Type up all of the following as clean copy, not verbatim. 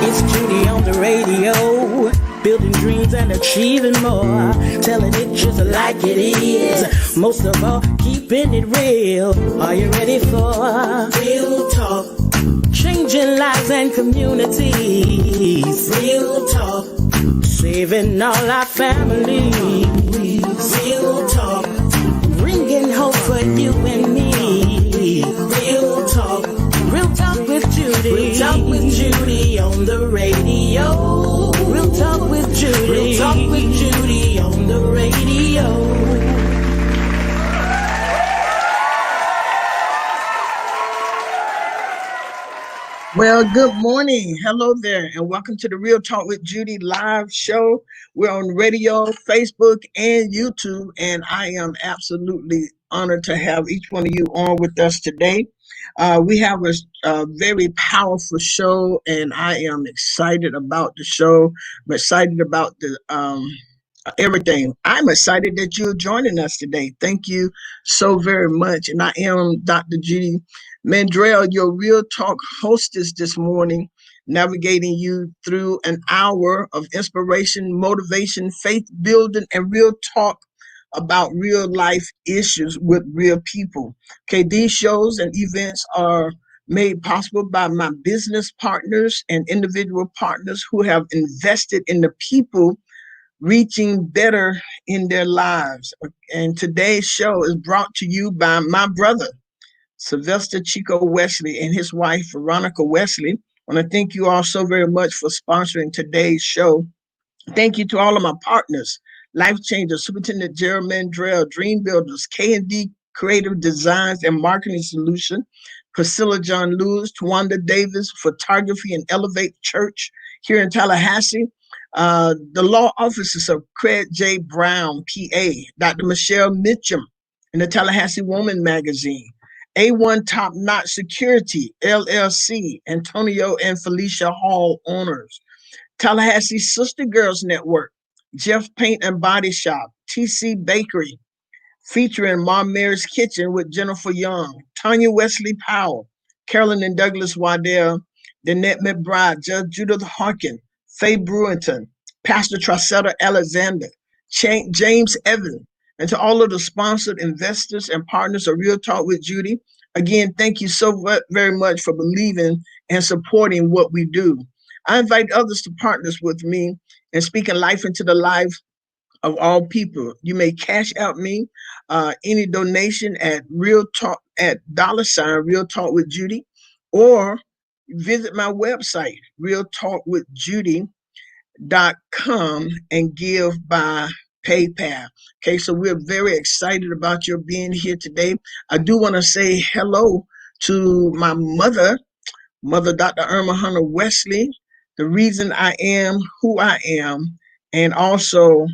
It's Judy on the radio, building dreams and achieving more, telling it just like it is. Most of all, keeping it real. Are you ready for real talk? Changing lives and communities. Real talk. Saving all our families. Real talk. Bringing hope for you and me. Real talk. Real talk with Judy. Real talk with Judy on the radio. Real talk with Judy. Real talk with Judy on the radio. Well, good morning. Hello there, and welcome to the Real Talk with Judy live show. We're on radio, Facebook, and YouTube, and I am absolutely honored to have each one of you on with us today. We have a very powerful show, and I am excited about the show. I'm excited about the everything. I'm excited that you're joining us today. Thank you so very much. And I am Dr. Judy Mandrell, your Real Talk hostess this morning, navigating you through an hour of inspiration, motivation, faith building, and real talk about real life issues with real people. Okay, these shows and events are made possible by my business partners and individual partners who have invested in the people reaching better in their lives. And today's show is brought to you by my brother, Sylvester Chico Wesley, and his wife, Veronica Wesley. I want to thank you all so very much for sponsoring today's show. Thank you to all of my partners, Life Changers, Superintendent Gerald Mandrell, Dream Builders, K&D Creative Designs and Marketing Solution, Priscilla John Lewis, Twanda Davis, Photography and Elevate Church here in Tallahassee, the law offices of Craig J. Brown, PA, Dr. Michelle Mitchum, in the Tallahassee Woman Magazine, A1 Top Notch Security, LLC, Antonio and Felicia Hall owners, Tallahassee Sister Girls Network, Jeff Paint and Body Shop, TC Bakery, featuring Mom Mary's Kitchen with Jennifer Young, Tanya Wesley Powell, Carolyn and Douglas Waddell, Danette McBride, Judge Judith Harkin, Faye Brewington, Pastor Tracetta Alexander, James Evans, and to all of the sponsored investors and partners of Real Talk with Judy. Again, thank you so very much for believing and supporting what we do. I invite others to partner with me in speaking life into the life of all people. You may cash out me any donation at Real Talk at $ Real Talk with Judy, or visit my website, realtalkwithjudy.com, and give by PayPal. Okay, so we're very excited about your being here today. I do want to say hello to my mother, Dr. Irma Hunter Wesley, the reason I am who I am, and also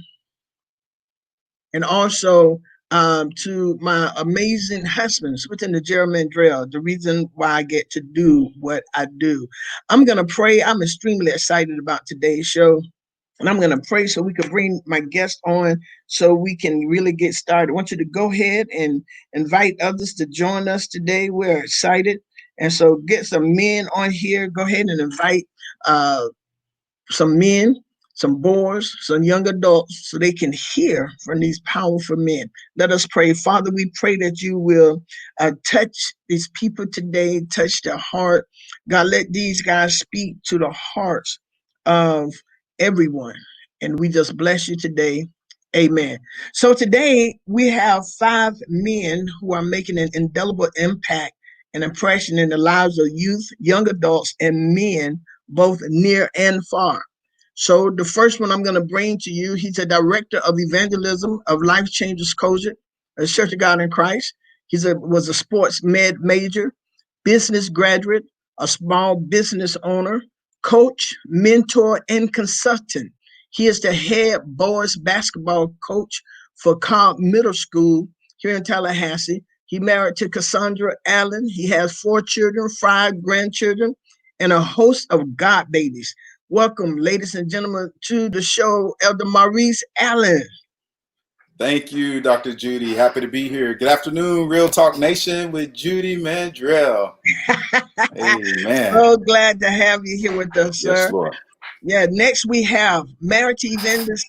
to my amazing husband, Superintendent Gerald Mandrell, the reason why I get to do what I do. I'm going to pray. I'm extremely excited about today's show. And I'm going to pray so we can bring my guest on so we can really get started. I want you to go ahead and invite others to join us today. We're excited. And so get some men on here. Go ahead and invite some men, some boys, some young adults, so they can hear from these powerful men. Let us pray. Father, we pray that you will touch these people today, touch their heart. God, let these guys speak to the hearts of everyone. And we just bless you today. Amen. So today we have 5 men who are making an indelible impact and impression in the lives of youth, young adults, and men, both near and far. So the first one I'm going to bring to you, he's a director of evangelism of Life Changers Culture, a Church of God in Christ. He was a sports med major, business graduate, a small business owner, coach, mentor, and consultant. He is the head boys basketball coach for Cobb Middle School here in Tallahassee. He married to Cassandra Allen. He has 4 children, 5 grandchildren, and a host of God babies. Welcome, ladies and gentlemen, to the show, Elder Maurice Allen. Thank you, Dr. Judy. Happy to be here. Good afternoon, Real Talk Nation with Judy Mandrell. Amen. So glad to have you here with us, Yes, sir. Lord. Yeah, next we have married to evangelist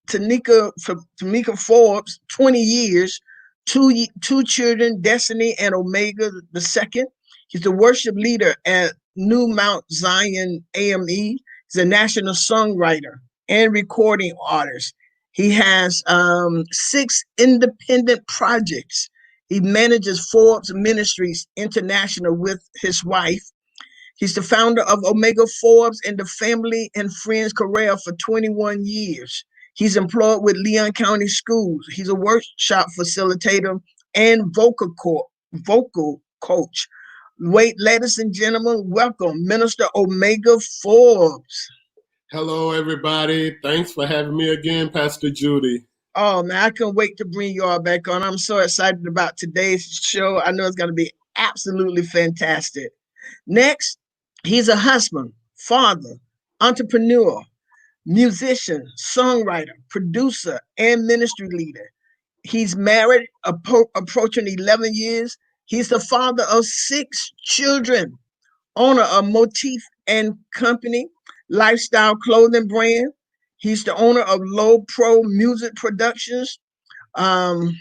Tanika Forbes, 20 years, two children, Destiny and Omega the second. He's the worship leader at New Mount Zion AME. He's a national songwriter and recording artist. He has 6 independent projects. He manages Forbes Ministries International with his wife. He's the founder of Omega Forbes and the Family and Friends Career for 21 years. He's employed with Leon County Schools. He's a workshop facilitator and vocal coach. Wait, ladies and gentlemen, welcome Minister Omega Forbes. Hello, everybody. Thanks for having me again, Pastor Judy. Oh man, I can't wait to bring you all back on. I'm so excited about today's show. I know it's going to be absolutely fantastic. Next, he's a husband, father, entrepreneur, musician, songwriter, producer, and ministry leader. He's married, approaching 11 years. He's the father of 6 children, owner of Motif and Company, lifestyle clothing brand. He's the owner of Low Pro Music Productions, um,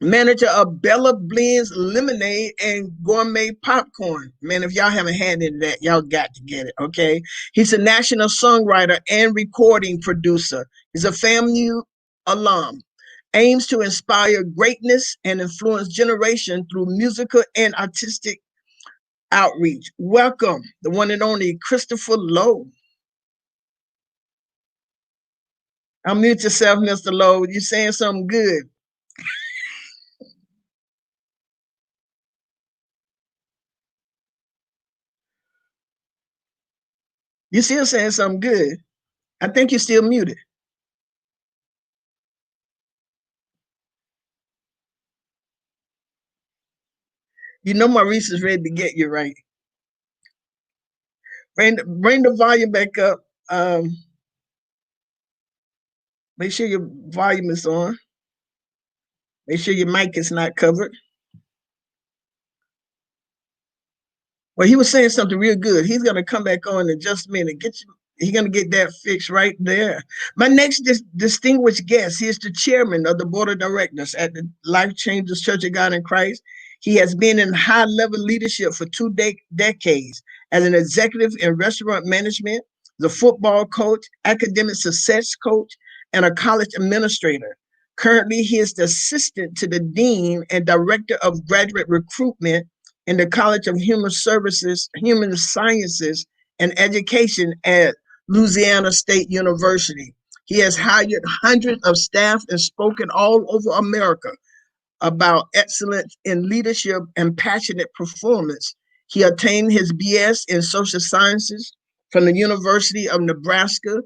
manager of Bella Blends Lemonade and Gourmet Popcorn. Man, if y'all haven't had any of that, y'all got to get it, okay? He's a national songwriter and recording producer. He's a FAMU alum. Aims to inspire greatness and influence generation through musical and artistic outreach. Welcome, the one and only Christopher Lowe. Unmute yourself, Mr. Lowe. You saying something good. You still saying something good. I think you're still muted. You know Maurice is ready to get you right. Bring the volume back up. Make sure your volume is on. Make sure your mic is not covered. Well, he was saying something real good. He's going to come back on in just a minute. He's going to get that fixed right there. My next distinguished guest, he is the chairman of the board of directors at the Life Changers Church of God in Christ. He has been in high-level leadership for 2 decades as an executive in restaurant management, the football coach, academic success coach, and a college administrator. Currently, he is the assistant to the dean and director of graduate recruitment in the College of Human Sciences, and Education at Louisiana State University. He has hired hundreds of staff and spoken all over America about excellence in leadership and passionate performance. He obtained his BS in social sciences from the University of Nebraska,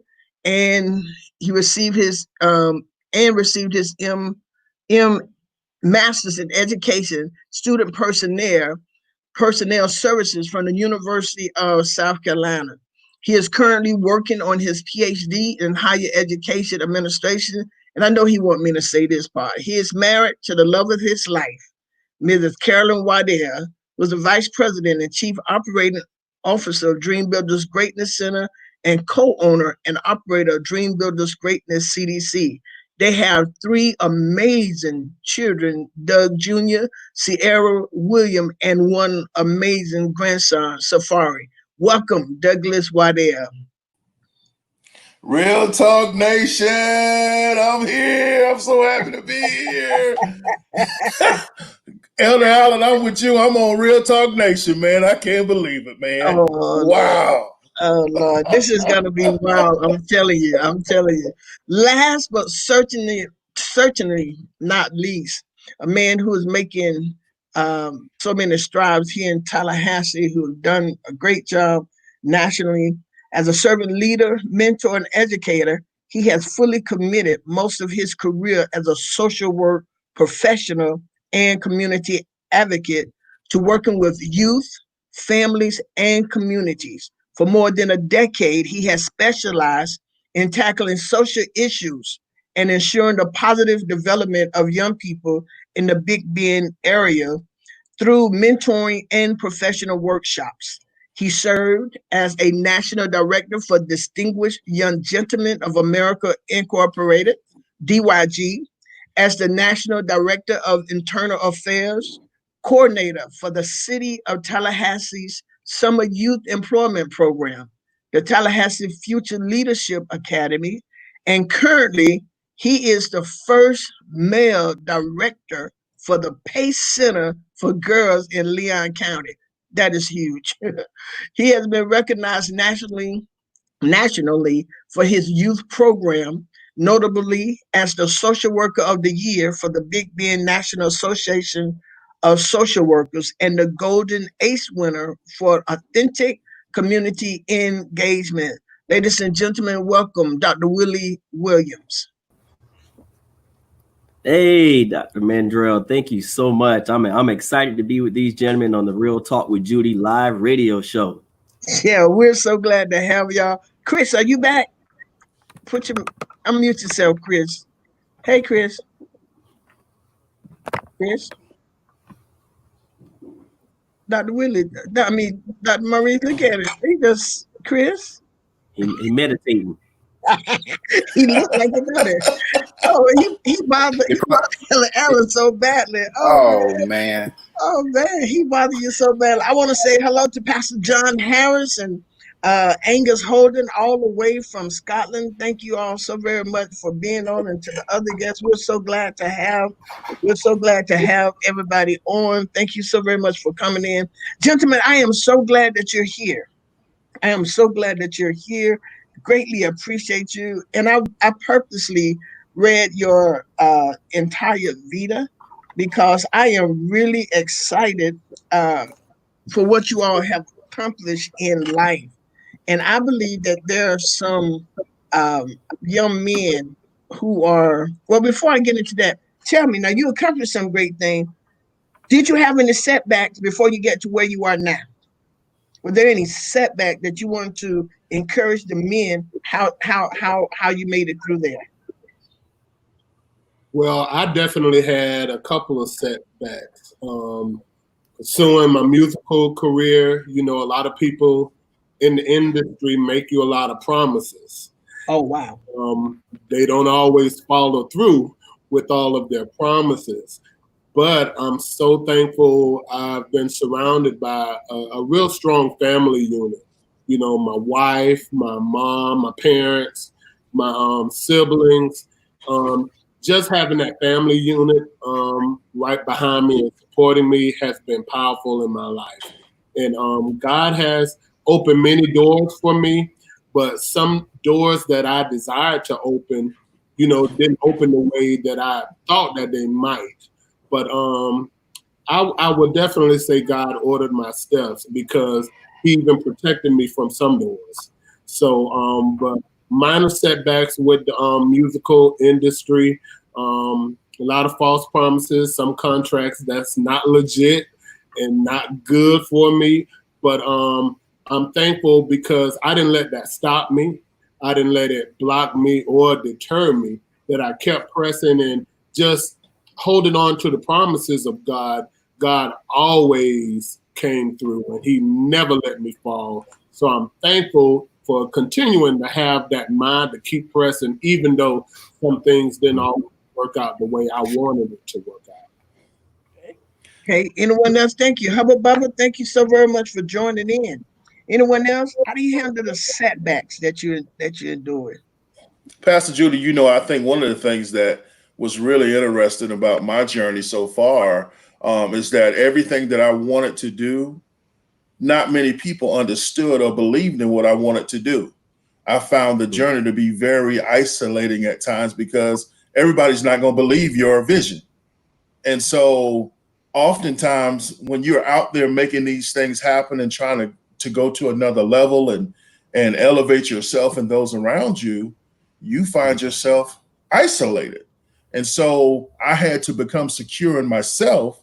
and he received his M Masters in Education, Student Personnel Services from the University of South Carolina. He is currently working on his PhD in Higher Education Administration, and I know he wants me to say this part. He is married to the love of his life, Mrs. Carolyn Waddell, was the Vice President and Chief Operating Officer of Dream Builders Greatness Center and co-owner and operator of Dream Builders Greatness CDC. They have 3 amazing children, Doug Jr., Sierra William, and 1 amazing grandson, Safari. Welcome, Douglas Waddell. Real Talk Nation, I'm here. I'm so happy to be here. Elder Allen, I'm with you. I'm on Real Talk Nation, man. I can't believe it, man. Oh, Wow. Oh Lord, this is gonna be wild. I'm telling you. I'm telling you. Last but certainly not least, a man who is making so many strides here in Tallahassee, who has done a great job nationally as a servant leader, mentor, and educator. He has fully committed most of his career as a social work professional and community advocate to working with youth, families, and communities. For more than a decade, he has specialized in tackling social issues and ensuring the positive development of young people in the Big Bend area through mentoring and professional workshops. He served as a national director for Distinguished Young Gentlemen of America Incorporated, DYG, as the national director of internal affairs, coordinator for the City of Tallahassee's Summer Youth Employment Program, the Tallahassee Future Leadership Academy, and currently he is the first male director for the Pace Center for Girls in Leon County. That is huge. He has been recognized nationally for his youth program, notably as the Social Worker of the Year for the Big Bend National Association of Social Workers and the Golden Ace winner for Authentic Community Engagement. Ladies and gentlemen, welcome Dr. Willie Williams. Hey, Dr. Mandrell, thank you so much. I'm excited to be with these gentlemen on the Real Talk with Judy live radio show. Yeah, we're so glad to have y'all. Chris, are you back? Unmute yourself, Chris. Hey, Chris. Chris. Dr. Willie, Dr. Maurice, look at it. He just, Chris. He meditating. He looked like another. Oh, he bothered Alan so badly. Oh man. Oh man, he bothered you so badly. I want to say hello to Pastor John Harris and Angus Holden, all the way from Scotland. Thank you all so very much for being on, and to the other guests, we're so glad to have everybody on. Thank you so very much for coming in, gentlemen. I am so glad that you're here. I am so glad that you're here. Greatly appreciate you. And I purposely read your entire Vita because I am really excited for what you all have accomplished in life. And I believe that there are some young men who are, well, before I get into that, tell me, now you accomplished some great things. Did you have any setbacks before you get to where you are now? Were there any setback that you wanted to encourage the men how you made it through there? Well, I definitely had a couple of setbacks. Pursuing my musical career, a lot of people in the industry make you a lot of promises. Oh, wow. They don't always follow through with all of their promises. But I'm so thankful I've been surrounded by a real strong family unit. My wife, my mom, my parents, my siblings. Just having that family unit right behind me and supporting me has been powerful in my life. And God has opened many doors for me, but some doors that I desired to open, didn't open the way that I thought that they might. But I would definitely say God ordered my steps because he even protected me from some doors. So, but minor setbacks with the musical industry, a lot of false promises, some contracts that's not legit and not good for me. But I'm thankful because I didn't let that stop me. I didn't let it block me or deter me, that I kept pressing and just holding on to the promises of God. God always came through and he never let me fall. So I'm thankful for continuing to have that mind to keep pressing, even though some things didn't always work out the way I wanted it to work out. Okay, anyone else? Thank you. How about Bubba? Thank you so very much for joining in. Anyone else? How do you handle the setbacks that you endured? Pastor Judy, I think one of the things that was really interesting about my journey so far is that everything that I wanted to do, not many people understood or believed in what I wanted to do. I found the journey to be very isolating at times because everybody's not going to believe your vision. And so oftentimes when you're out there making these things happen and trying to go to another level and elevate yourself and those around you, you find yourself isolated. And so I had to become secure in myself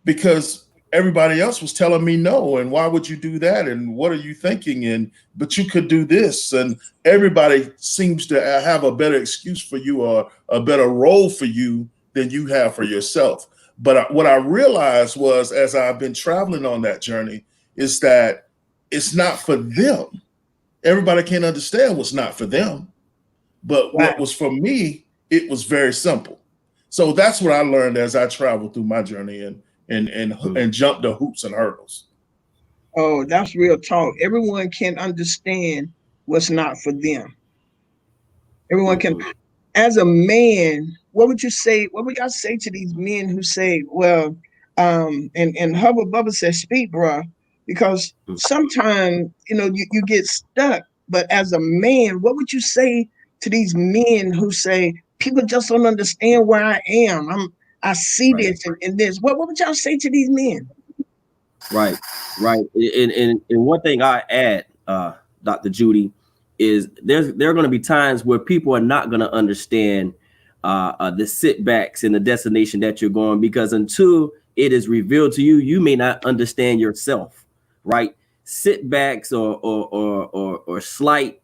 because everybody else was telling me no, and why would you do that, and what are you thinking, and but you could do this, and everybody seems to have a better excuse for you or a better role for you than you have for yourself. But what I realized was, as I've been traveling on that journey, is that it's not for them. Everybody can't understand what's not for them, but Wow. what was for me, it was very simple. So that's what I learned as I traveled through my journey and jumped the hoops and hurdles. Oh, that's real talk. Everyone can understand what's not for them. Everyone can. As a man, what would you say? What would y'all say to these men who say, well, and Hubba Bubba says, speak, bruh, because sometimes, you get stuck. But as a man, what would you say to these men who say, people just don't understand where I am? I see this and this. What would y'all say to these men? Right. And one thing I add, Dr. Judy, is there are going to be times where people are not going to understand the sitbacks and the destination that you're going, because until it is revealed to you, you may not understand yourself. Right. Sitbacks or slight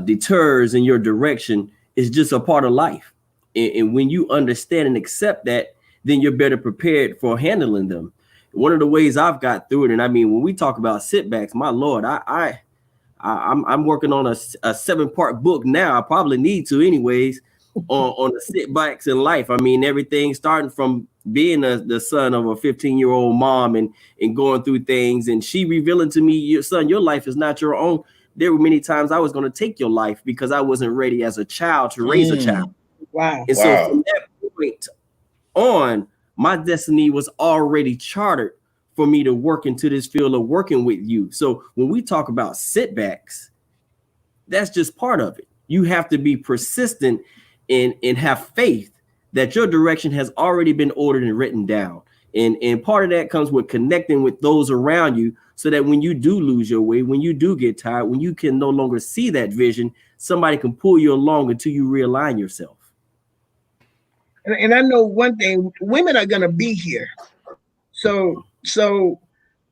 deters in your direction is just a part of life. And when you understand and accept that, then you're better prepared for handling them. One of the ways I've got through it, and I mean, when we talk about sitbacks, my Lord, I'm working on a 7-part book now. I probably need to, anyways, on the sitbacks in life. I mean, everything starting from being the son of a 15-year-old mom and going through things, and she revealing to me, your son, your life is not your own. There were many times I was going to take your life because I wasn't ready as a child to raise a child. Wow. And so from that point on, my destiny was already chartered for me to work into this field of working with you. So when we talk about sitbacks, that's just part of it. You have to be persistent and have faith that your direction has already been ordered and written down. And part of that comes with connecting with those around you, so that when you do lose your way, when you do get tired, when you can no longer see that vision, somebody can pull you along until you realign yourself. And I know one thing: women are gonna be here. So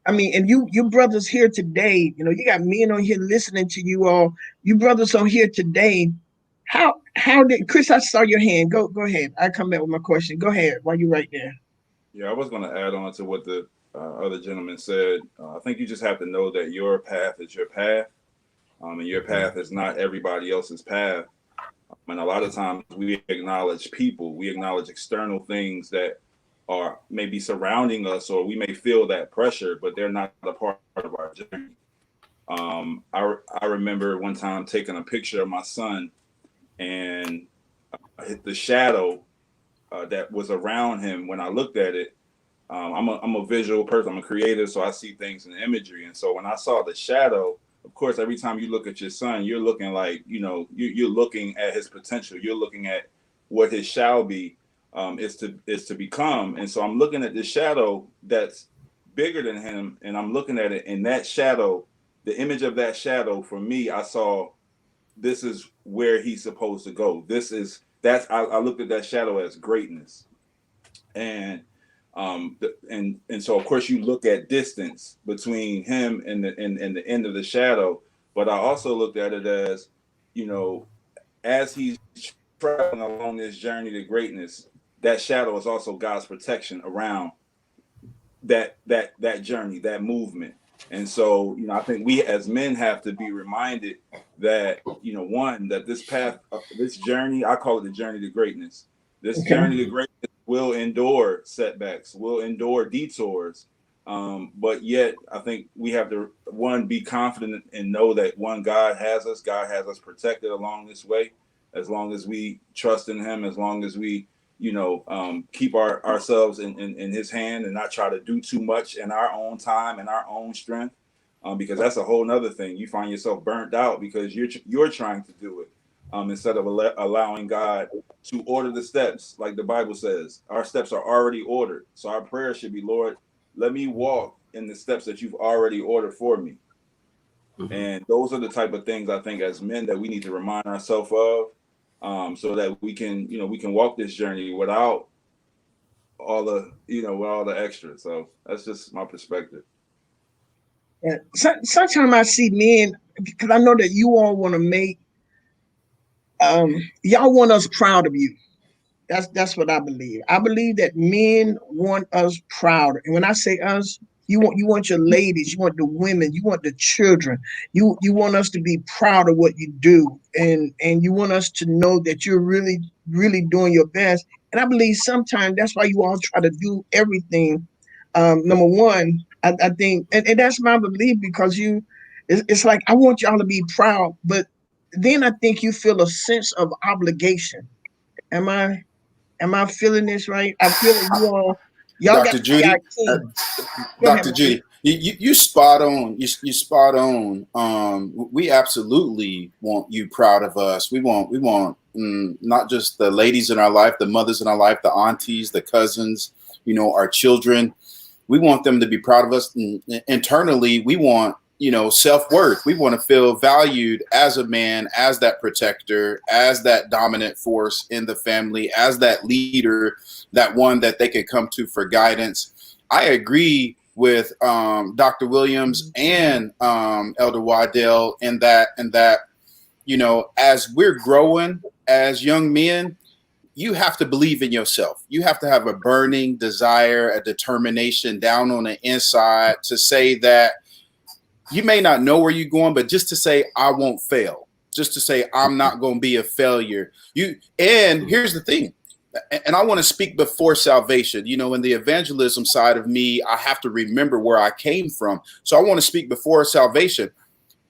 I mean, and you brothers here today, you got men on here listening to you all. You brothers on here today. How did Chris? I saw your hand. Go ahead. I come back with my question. Go ahead while you're right there. Yeah, I was going to add on to what the other gentleman said. I think you just have to know that your path is your path, and your path is not everybody else's path. And a lot of times we acknowledge people, we acknowledge external things that are maybe surrounding us, or we may feel that pressure, but they're not a part of our journey. I remember one time taking a picture of my son, and the shadow that was around him when I looked at it. I'm a visual person. I'm a creative, so I see things in imagery. And so when I saw the shadow, of course, every time you look at your son, you're looking like, you're looking at his potential. You're looking at what his shall be is to become. And so I'm looking at this shadow that's bigger than him, and I'm looking at it. And that shadow, the image of that shadow, for me, I saw this is where he's supposed to go. I looked at that shadow as greatness. And so of course you look at distance between him and the end of the shadow, but I also looked at it as, as he's traveling along this journey to greatness, that shadow is also God's protection around that journey, that movement. And so, I think we as men have to be reminded that, one, that this path, this journey, I call it the journey to greatness. This journey to greatness will endure setbacks, will endure detours. But yet I think we have to, one, be confident and know that, one, God has us protected along this way, as long as we trust in him, as long as we, keep ourselves in his hand and not try to do too much in our own time and our own strength. Because that's a whole nother thing. You find yourself burnt out because you're trying to do it. Instead of allowing God to order the steps, like the Bible says, our steps are already ordered. So our prayer should be, Lord, let me walk in the steps that you've already ordered for me. Mm-hmm. And those are the type of things I think as men that we need to remind ourselves of, so that we can walk this journey without all the, with all the extra. So that's just my perspective. And sometimes I see men, because I know that you all want to make, y'all want us proud of you. That's what I believe. I believe that men want us proud. And when I say us, you want your ladies, you want the women, you want the children. You want us to be proud of what you do, and you want us to know that you're really really doing your best. And I believe sometimes that's why you all try to do everything. Number one, I think, and that's my belief, because it's like I want y'all to be proud, but then I think you feel a sense of obligation. Am I? Am I feeling this right? I feel like y'all got Dr. to be our Judy, king. Go ahead, Dr. Marty. Judy, you spot on. You spot on. We absolutely want you proud of us. We want not just the ladies in our life, the mothers in our life, the aunties, the cousins, our children. We want them to be proud of us. And internally, we want, self-worth. We want to feel valued as a man, as that protector, as that dominant force in the family, as that leader, that one that they can come to for guidance. I agree with Dr. Williams and Elder Waddell in that, as we're growing as young men, you have to believe in yourself. You have to have a burning desire, a determination down on the inside to say that you may not know where you're going, but just to say, I won't fail, just to say, I'm not going to be a failure. And here's the thing, and I want to speak before salvation. In the evangelism side of me, I have to remember where I came from. So I want to speak before salvation.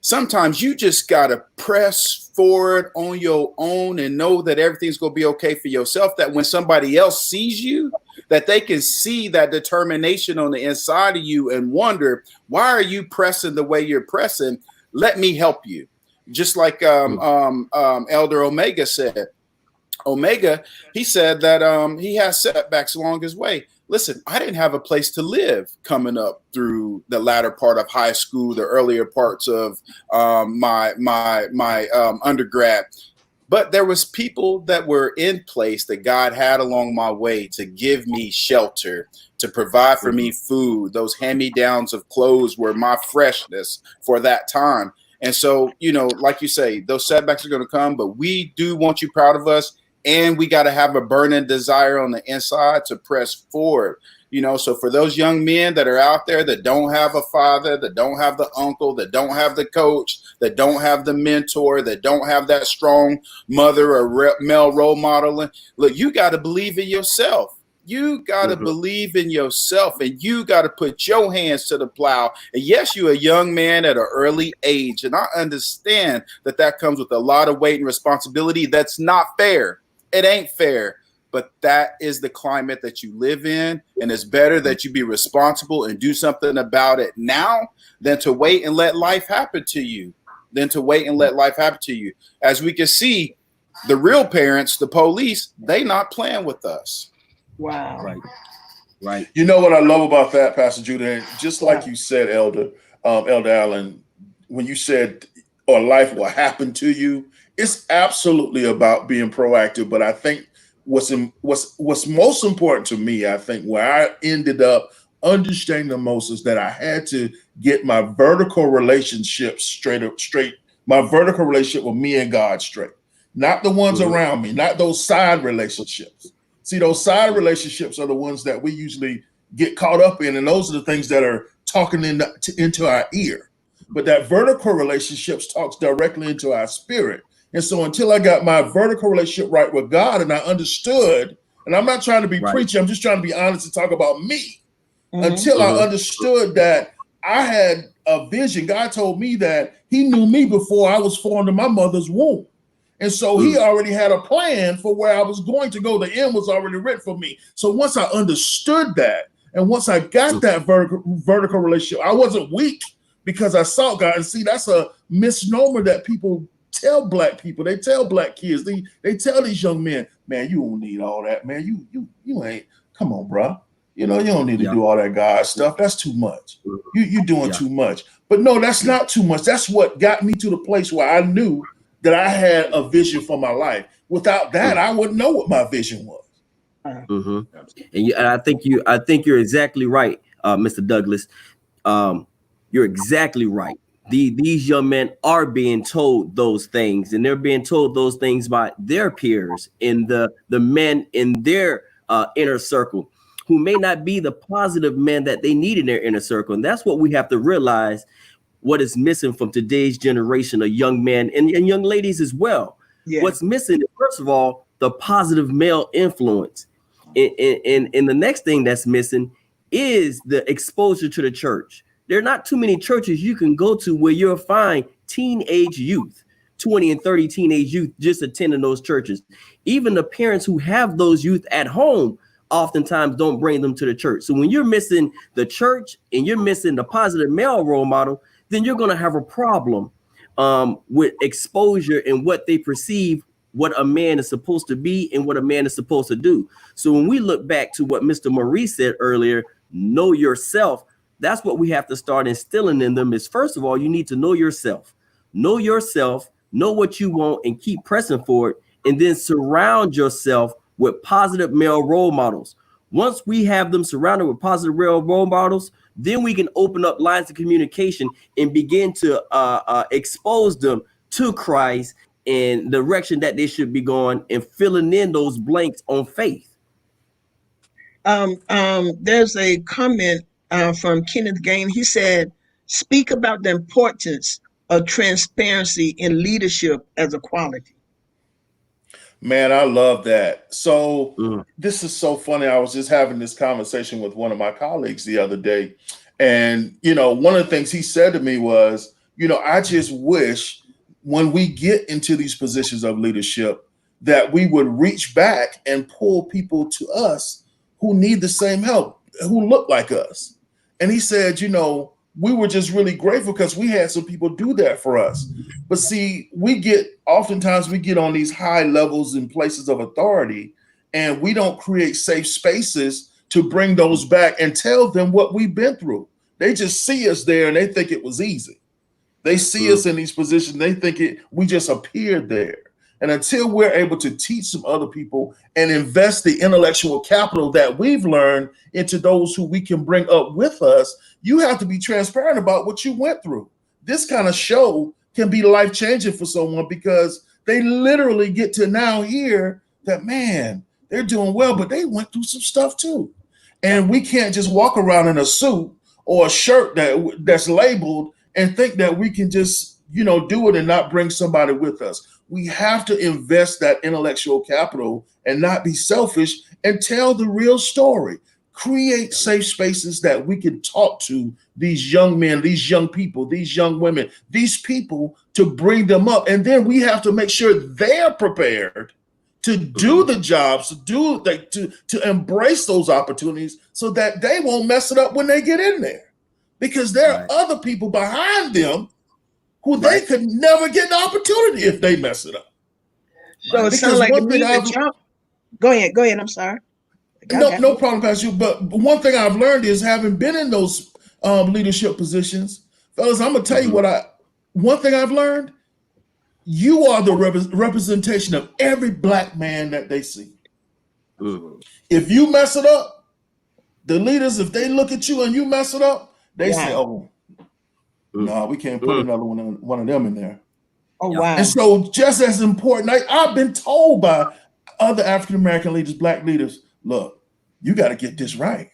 Sometimes you just got to press forward on your own and know that everything's going to be okay for yourself, that when somebody else sees you, that they can see that determination on the inside of you and wonder, why are you pressing the way you're pressing? Let me help you. Just like Elder Omega said. Omega, he said that he has setbacks along his way. Listen, I didn't have a place to live coming up through the latter part of high school, the earlier parts of my undergrad. But there was people that were in place that God had along my way to give me shelter, to provide for me food. Those hand-me-downs of clothes were my freshness for that time. And so, like you say, those setbacks are going to come, but we do want you proud of us. And we got to have a burning desire on the inside to press forward. So for those young men that are out there that don't have a father, that don't have the uncle, that don't have the coach, that don't have the mentor, that don't have that strong mother or male role model, look, you got to believe in yourself. You got to believe in yourself, and you got to put your hands to the plow. And yes, you're a young man at an early age, and I understand that comes with a lot of weight and responsibility. That's not fair. It ain't fair, but that is the climate that you live in, and it's better that you be responsible and do something about it now than to wait and let life happen to you. As we can see, the real parents, the police, they not playing with us. Wow. Right. You know what I love about that, Pastor Judy? Just like you said, Elder Allen, when you said, or life will happen to you, it's absolutely about being proactive. But I think what's most important to me, I think where I ended up understanding the most is that I had to get my vertical relationship straight, my vertical relationship with me and God straight, not the ones around me, not those side relationships. See, those side relationships are the ones that we usually get caught up in. And those are the things that are talking into our ear. But that vertical relationships talks directly into our spirit. And so until I got my vertical relationship right with God and I understood, and I'm not trying to be preachy, I'm just trying to be honest and talk about me. Until I understood that I had a vision. God told me that he knew me before I was formed in my mother's womb. And so he already had a plan for where I was going to go. The end was already written for me. So once I understood that, and once I got that vertical relationship, I wasn't weak because I saw God. And see, that's a misnomer that people tell black people. They tell black kids. They tell these young men, man, you don't need all that, man. You ain't. Come on, bro. You don't need to do all that God stuff. That's too much. You doing too much. But no, that's not too much. That's what got me to the place where I knew that I had a vision for my life. Without that, I wouldn't know what my vision was. And I think you're exactly right, Mr. Douglas. You're exactly right. These young men are being told those things, and they're being told those things by their peers and the men in their inner circle, who may not be the positive men that they need in their inner circle. And that's what we have to realize, what is missing from today's generation of young men and young ladies as well. Yeah. What's missing is, first of all, the positive male influence. And the next thing that's missing is the exposure to the church. There are not too many churches you can go to where you'll find teenage youth, 20 and 30 teenage youth just attending those churches. Even the parents who have those youth at home oftentimes don't bring them to the church. So when you're missing the church and you're missing the positive male role model, then you're going to have a problem with exposure and what they perceive what a man is supposed to be and what a man is supposed to do. So when we look back to what Mr. Maurice said earlier, know yourself, that's what we have to start instilling in them. Is, first of all, you need to know yourself, know what you want, and keep pressing for it. And then surround yourself with positive male role models. Once we have them surrounded with positive male role models, then we can open up lines of communication and begin to expose them to Christ and the direction that they should be going, and filling in those blanks on faith. There's a comment from Kenneth Gain. He said, speak about the importance of transparency in leadership as a quality. Man, I love that. So this is so funny. I was just having this conversation with one of my colleagues the other day. And, one of the things he said to me was, I just wish when we get into these positions of leadership that we would reach back and pull people to us who need the same help, who look like us. And he said, we were just really grateful because we had some people do that for us. But see, oftentimes we get on these high levels and places of authority, and we don't create safe spaces to bring those back and tell them what we've been through. They just see us there and they think it was easy. They see us in these positions, they think we just appeared there. And until we're able to teach some other people and invest the intellectual capital that we've learned into those who we can bring up with us, you have to be transparent about what you went through. This kind of show can be life-changing for someone because they literally get to now hear that, man, they're doing well, but they went through some stuff too. And we can't just walk around in a suit or a shirt that's labeled and think that we can just, do it and not bring somebody with us. We have to invest that intellectual capital and not be selfish and tell the real story. Create safe spaces that we can talk to these young men, these young people, these young women, these people, to bring them up. And then we have to make sure they're prepared to do the jobs, to embrace those opportunities so that they won't mess it up when they get in there. Because there are other people behind them who they could never get the opportunity if they mess it up. So it sounds like Go ahead. I'm sorry. No problem, Pastor. But one thing I've learned is, having been in those leadership positions, fellas, I'm gonna tell you one thing I've learned: you are the representation of every black man that they see. If you mess it up, the leaders, if they look at you and you mess it up, they say, "Oh, no, we can't put another one of them in there." Oh, wow. And so, just as important, I've been told by other African-American leaders, black leaders, look, you got to get this right.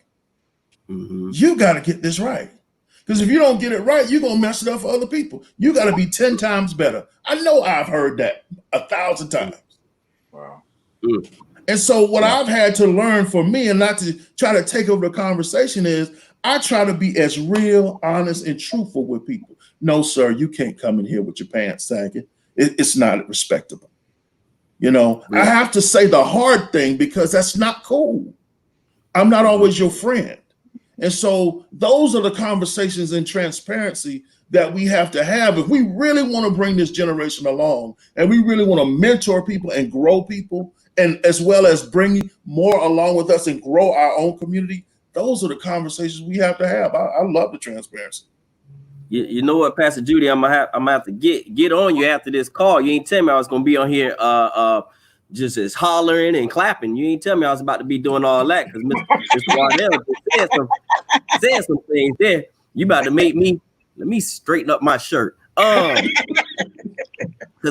You got to get this right. Because if you don't get it right, you're going to mess it up for other people. You got to be 10 times better. I know I've heard that 1,000 times. Wow. And so what I've had to learn for me, and not to try to take over the conversation, is I try to be as real, honest, and truthful with people. No, sir, you can't come in here with your pants sagging. It's not respectable. I have to say the hard thing because that's not cool. I'm not always your friend. And so those are the conversations in transparency that we have to have if we really want to bring this generation along, and we really want to mentor people and grow people, and as well as bring more along with us and grow our own community. Those are the conversations we have to have. I love the transparency. You know what, Pastor Judy, I'm gonna have to get on you after this call. You ain't tell me I was gonna be on here just as hollering and clapping. You ain't tell me I was about to be doing all that because Mr. Waddell said some things there. You about to make me, let me straighten up my shirt. Because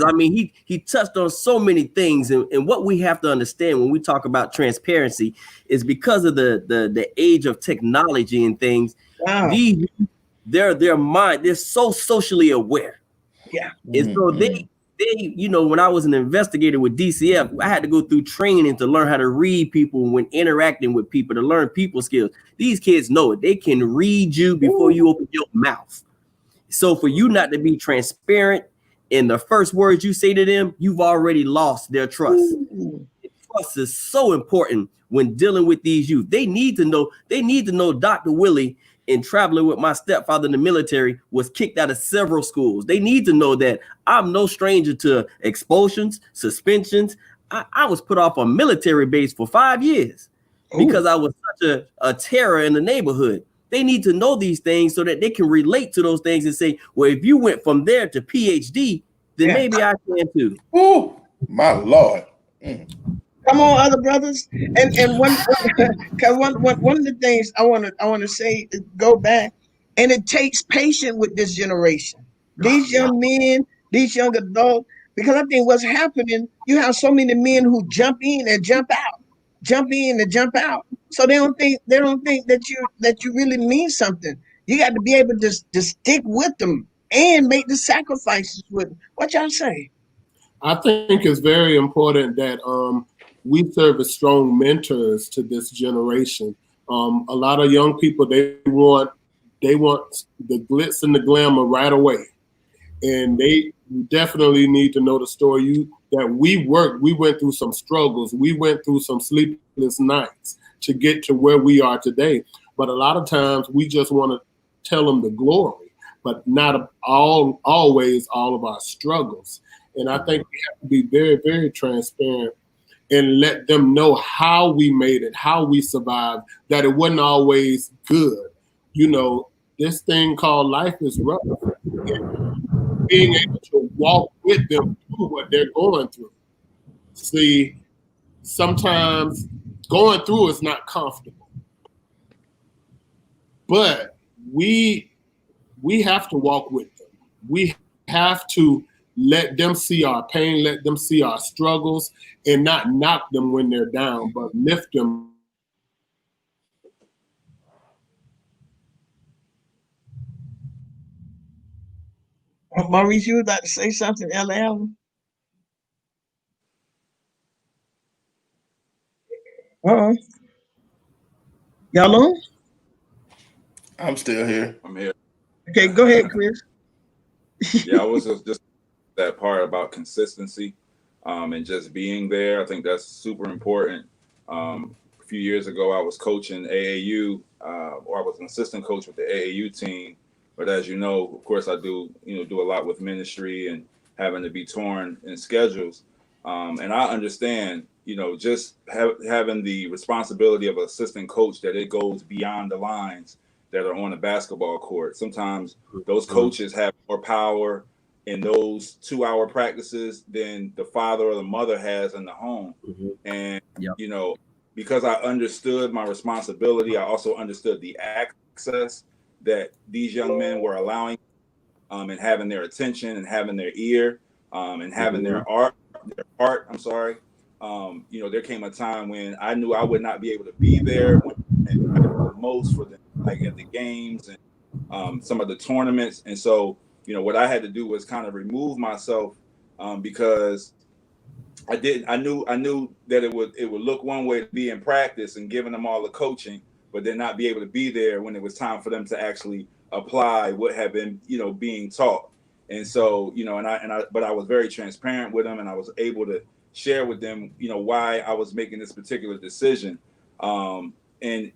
I mean, he touched on so many things, and what we have to understand when we talk about transparency is because of the age of technology and things. Wow. Their mind, they're so socially aware. Yeah. And so they, you know, when I was an investigator with DCF, I had to go through training to learn how to read people when interacting with people, to learn people skills. These kids know it. They can read you before you open your mouth. So for you not to be transparent in the first words you say to them, you've already lost their trust. Trust is so important when dealing with these youth. They need to know Dr. Willie, in traveling with my stepfather in the military, was kicked out of several schools. They need to know that I'm no stranger to expulsions, suspensions. I was put off a military base for 5 years because I was such a terror in the neighborhood. They need to know these things so that they can relate to those things and say, well, if you went from there to PhD, then maybe I can too. Oh, my Lord. Come on, other brothers. And one of the things I want to say is go back, and it takes patience with this generation, these young men, these young adults, because I think what's happening, you have so many men who jump in and jump out, jump in and jump out. So they don't think that you really mean something. You got to be able to stick with them and make the sacrifices with them. What y'all say? I think it's very important that we serve as strong mentors to this generation. A lot of young people, they want the glitz and the glamour right away, and they definitely need to know the story that we went through some struggles, we went through some sleepless nights to get to where we are today. But a lot of times we just want to tell them the glory, but not always all of our struggles. And I think we have to be very, very transparent and let them know how we made it, how we survived, that it wasn't always good. You know, this thing called life is rough. And being able to walk with them through what they're going through. See, sometimes going through is not comfortable. But we have to walk with them. We have to let them see our pain, let them see our struggles, and not knock them when they're down, but lift them. Maurice, you would like to say something, LL? Y'all on? I'm still here. I'm here. Okay, go ahead, Chris. Yeah, I was just that part about consistency and just being there. I think that's super important. A few years ago, I was coaching AAU, or I was an assistant coach with the AAU team. But as you know, of course, I do a lot with ministry and having to be torn in schedules. And I understand, just having the responsibility of an assistant coach, that it goes beyond the lines that are on a basketball court. Sometimes those coaches have more power in those 2-hour practices than the father or the mother has in the home. And, because I understood my responsibility, I also understood the access that these young men were allowing, and having their attention and having their ear, and having their heart. There came a time when I knew I would not be able to be there the most for them, like at the games and some of the tournaments. And so, what I had to do was kind of remove myself, because I knew that it would look one way to be in practice and giving them all the coaching, but then not be able to be there when it was time for them to actually apply what had been, being taught. And so, but I was very transparent with them, and I was able to share with them, why I was making this particular decision. And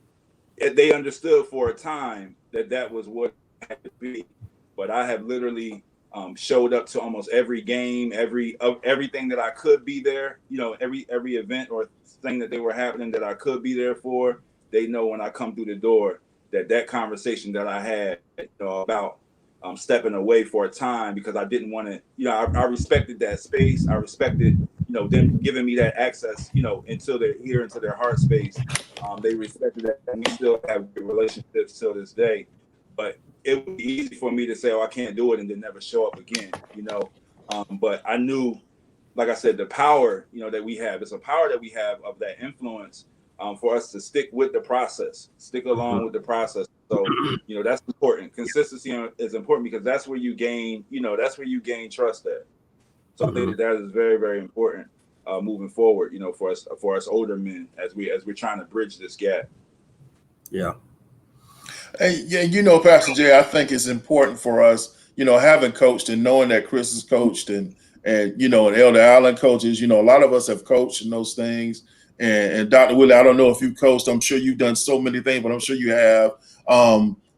they understood for a time that was what it had to be. But I have literally showed up to almost every game, everything that I could be there, every event or thing that they were happening that I could be there for. They know when I come through the door that conversation that I had about stepping away for a time, because I didn't want to, I respected that space. I respected them giving me that access, into their ear, into their heart space. They respected that, and we still have good relationships till this day. But it would be easy for me to say, "Oh, I can't do it," and then never show up again. But I knew, like I said, the power, that we have. It's a power that we have of that influence, for us to stick with the process, stick along with the process. So, that's important. Consistency is important because that's where you gain, trust at. So I think that is very, very important, moving forward, for us older men as we're trying to bridge this gap. Yeah. And yeah, Pastor Jay, I think it's important for us, having coached and knowing that Chris has coached and Elder Allen coaches, a lot of us have coached in those things. And Dr. Willie, I don't know if you coached. I'm sure you've done so many things, but I'm sure you have.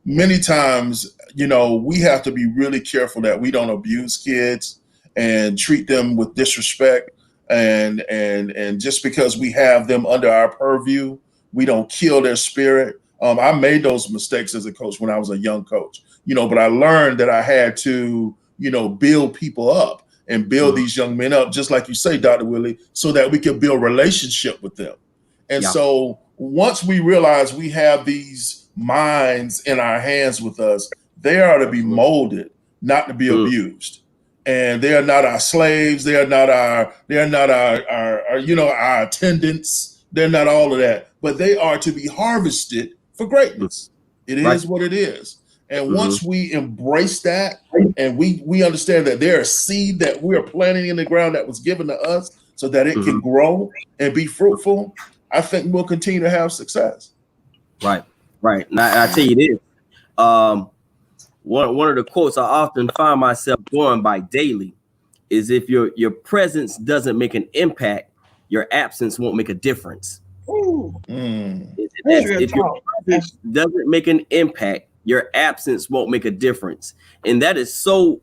Many times, we have to be really careful that we don't abuse kids and treat them with disrespect. And just because we have them under our purview, we don't kill their spirit. I made those mistakes as a coach when I was a young coach, but I learned that I had to, build people up and build these young men up, just like you say, Dr. Willie, so that we can build relationship with them. And so once we realize we have these minds in our hands with us, they are to be molded, not to be abused. And they are not our slaves. They are not our our attendants. They're not all of that, but they are to be harvested for greatness. It is what it is. And once we embrace that and we understand that there is seed that we are planting in the ground that was given to us so that it can grow and be fruitful, I think we'll continue to have success. Right. Now I tell you this. One of the quotes I often find myself going by daily is, if your presence doesn't make an impact, your absence won't make a difference. If your presence doesn't make an impact, your absence won't make a difference. And that is so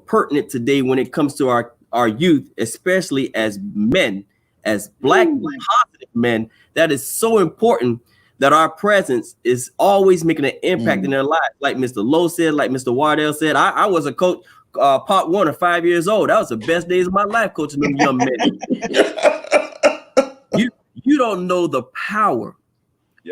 pertinent today when it comes to our youth, especially as men, as Black positive men. That is so important, that our presence is always making an impact in their lives. Like Mr. Lowe said, like Mr. Wardell said, I was a coach, Pop Warner, 5 years old. That was the best days of my life, coaching them young men. You don't know the power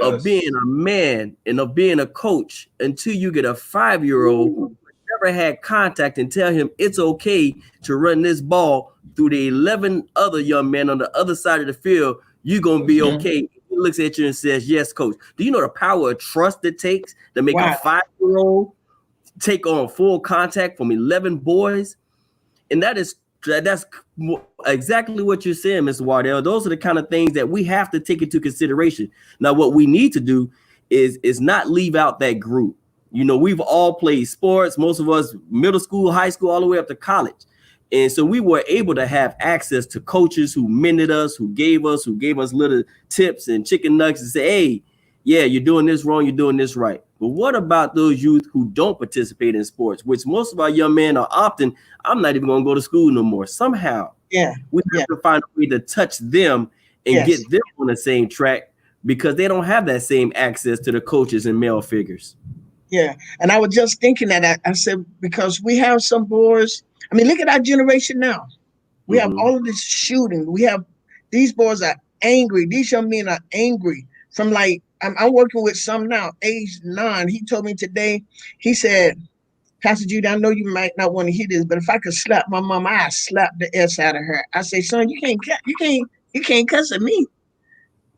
of being a man and of being a coach until you get a 5-year-old who never had contact and tell him it's okay to run this ball through the 11 other young men on the other side of the field. You're going to be okay. He looks at you and says, "Yes, coach." Do you know the power of trust it takes to make a 5-year-old take on full contact from 11 boys? And that's exactly what you're saying, Mr. Wardell. Those are the kind of things that we have to take into consideration. Now, what we need to do is not leave out that group. We've all played sports, most of us middle school, high school, all the way up to college. And so we were able to have access to coaches who mentored us, who gave us little tips and chicken nuggets and say, "Hey, yeah, you're doing this wrong, you're doing this right." But what about those youth who don't participate in sports, which most of our young men are opting, "I'm not even going to go to school no more." Somehow, we have to find a way to touch them and get them on the same track, because they don't have that same access to the coaches and male figures. Yeah. And I was just thinking that I said, because we have some boys. I mean, look at our generation now. We have all of this shooting. These boys are angry. These young men are angry. From like, I'm working with some now, age 9. He told me today, he said, "Pastor Judy, I know you might not want to hear this, but if I could slap my mom, I'd slap the S out of her." I say, "Son, you can't cuss at me."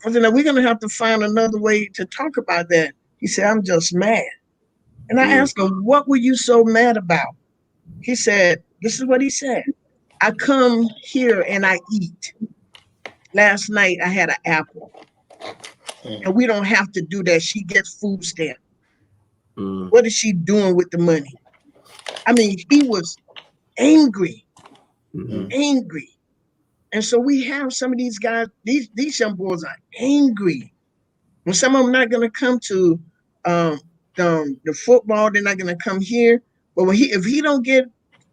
I said, "Now we're gonna have to find another way to talk about that." He said, "I'm just mad." And I asked him, "What were you so mad about?" He said, this is what he said: "I come here and I eat. Last night I had an apple. And we don't have to do that. She gets food stamp. What is she doing with the money?" I mean, he was angry. Angry. And so we have some of these guys, these young boys are angry. When some of them not going to come to the football, they're not going to come here. But if he don't get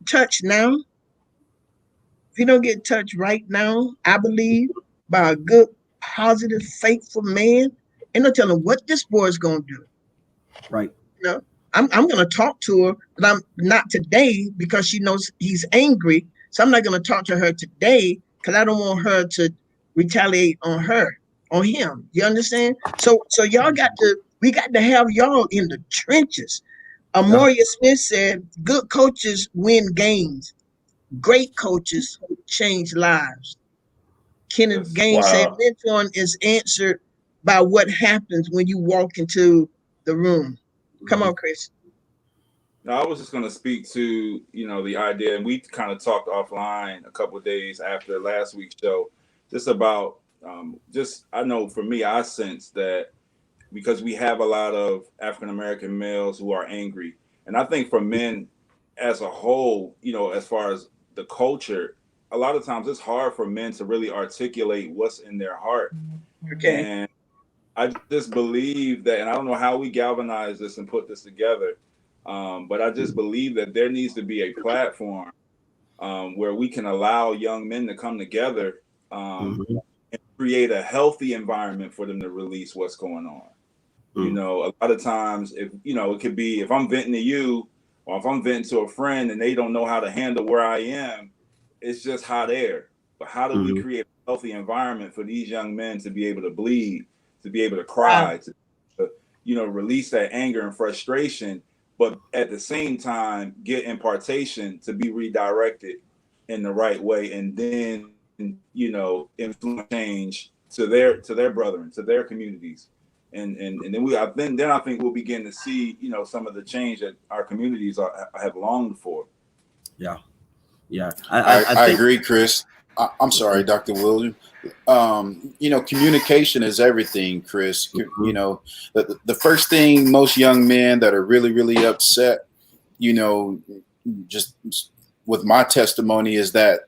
touched now, if he don't get touched right now, I believe, by a good, positive, faithful man, and they'll tell him what this boy's going to do. Right. I'm going to talk to her, but I'm not today, because she knows he's angry. So I'm not going to talk to her today, because I don't want her to retaliate on him. You understand? So we got to have y'all in the trenches. Amoria Smith said, good coaches win games. Great coaches change lives. Kenneth Gaines said, Wow. mentoring is answered by what happens when you walk into the room. Come on, Chris. Now, I was just going to speak to, the idea, and we kind of talked offline a couple of days after last week's show, just about, I know for me, I sense that because we have a lot of African-American males who are angry. And I think for men as a whole, as far as the culture, a lot of times it's hard for men to really articulate what's in their heart. Okay. And I just believe that, and I don't know how we galvanize this and put this together, but I just believe that there needs to be a platform where we can allow young men to come together and create a healthy environment for them to release what's going on. A lot of times, if it could be if I'm venting to you or if I'm venting to a friend and they don't know how to handle where I am, it's just hot air. But how do we create a healthy environment for these young men to be able to bleed, to be able to cry, to release that anger and frustration, but at the same time get impartation to be redirected in the right way, and then influence change to their brethren, to their communities. And then I think we'll begin to see some of the change that our communities have longed for. Yeah. I agree, Chris. I'm sorry, Dr. William. Communication is everything, Chris. The first thing most young men that are really, really upset, just with my testimony, is that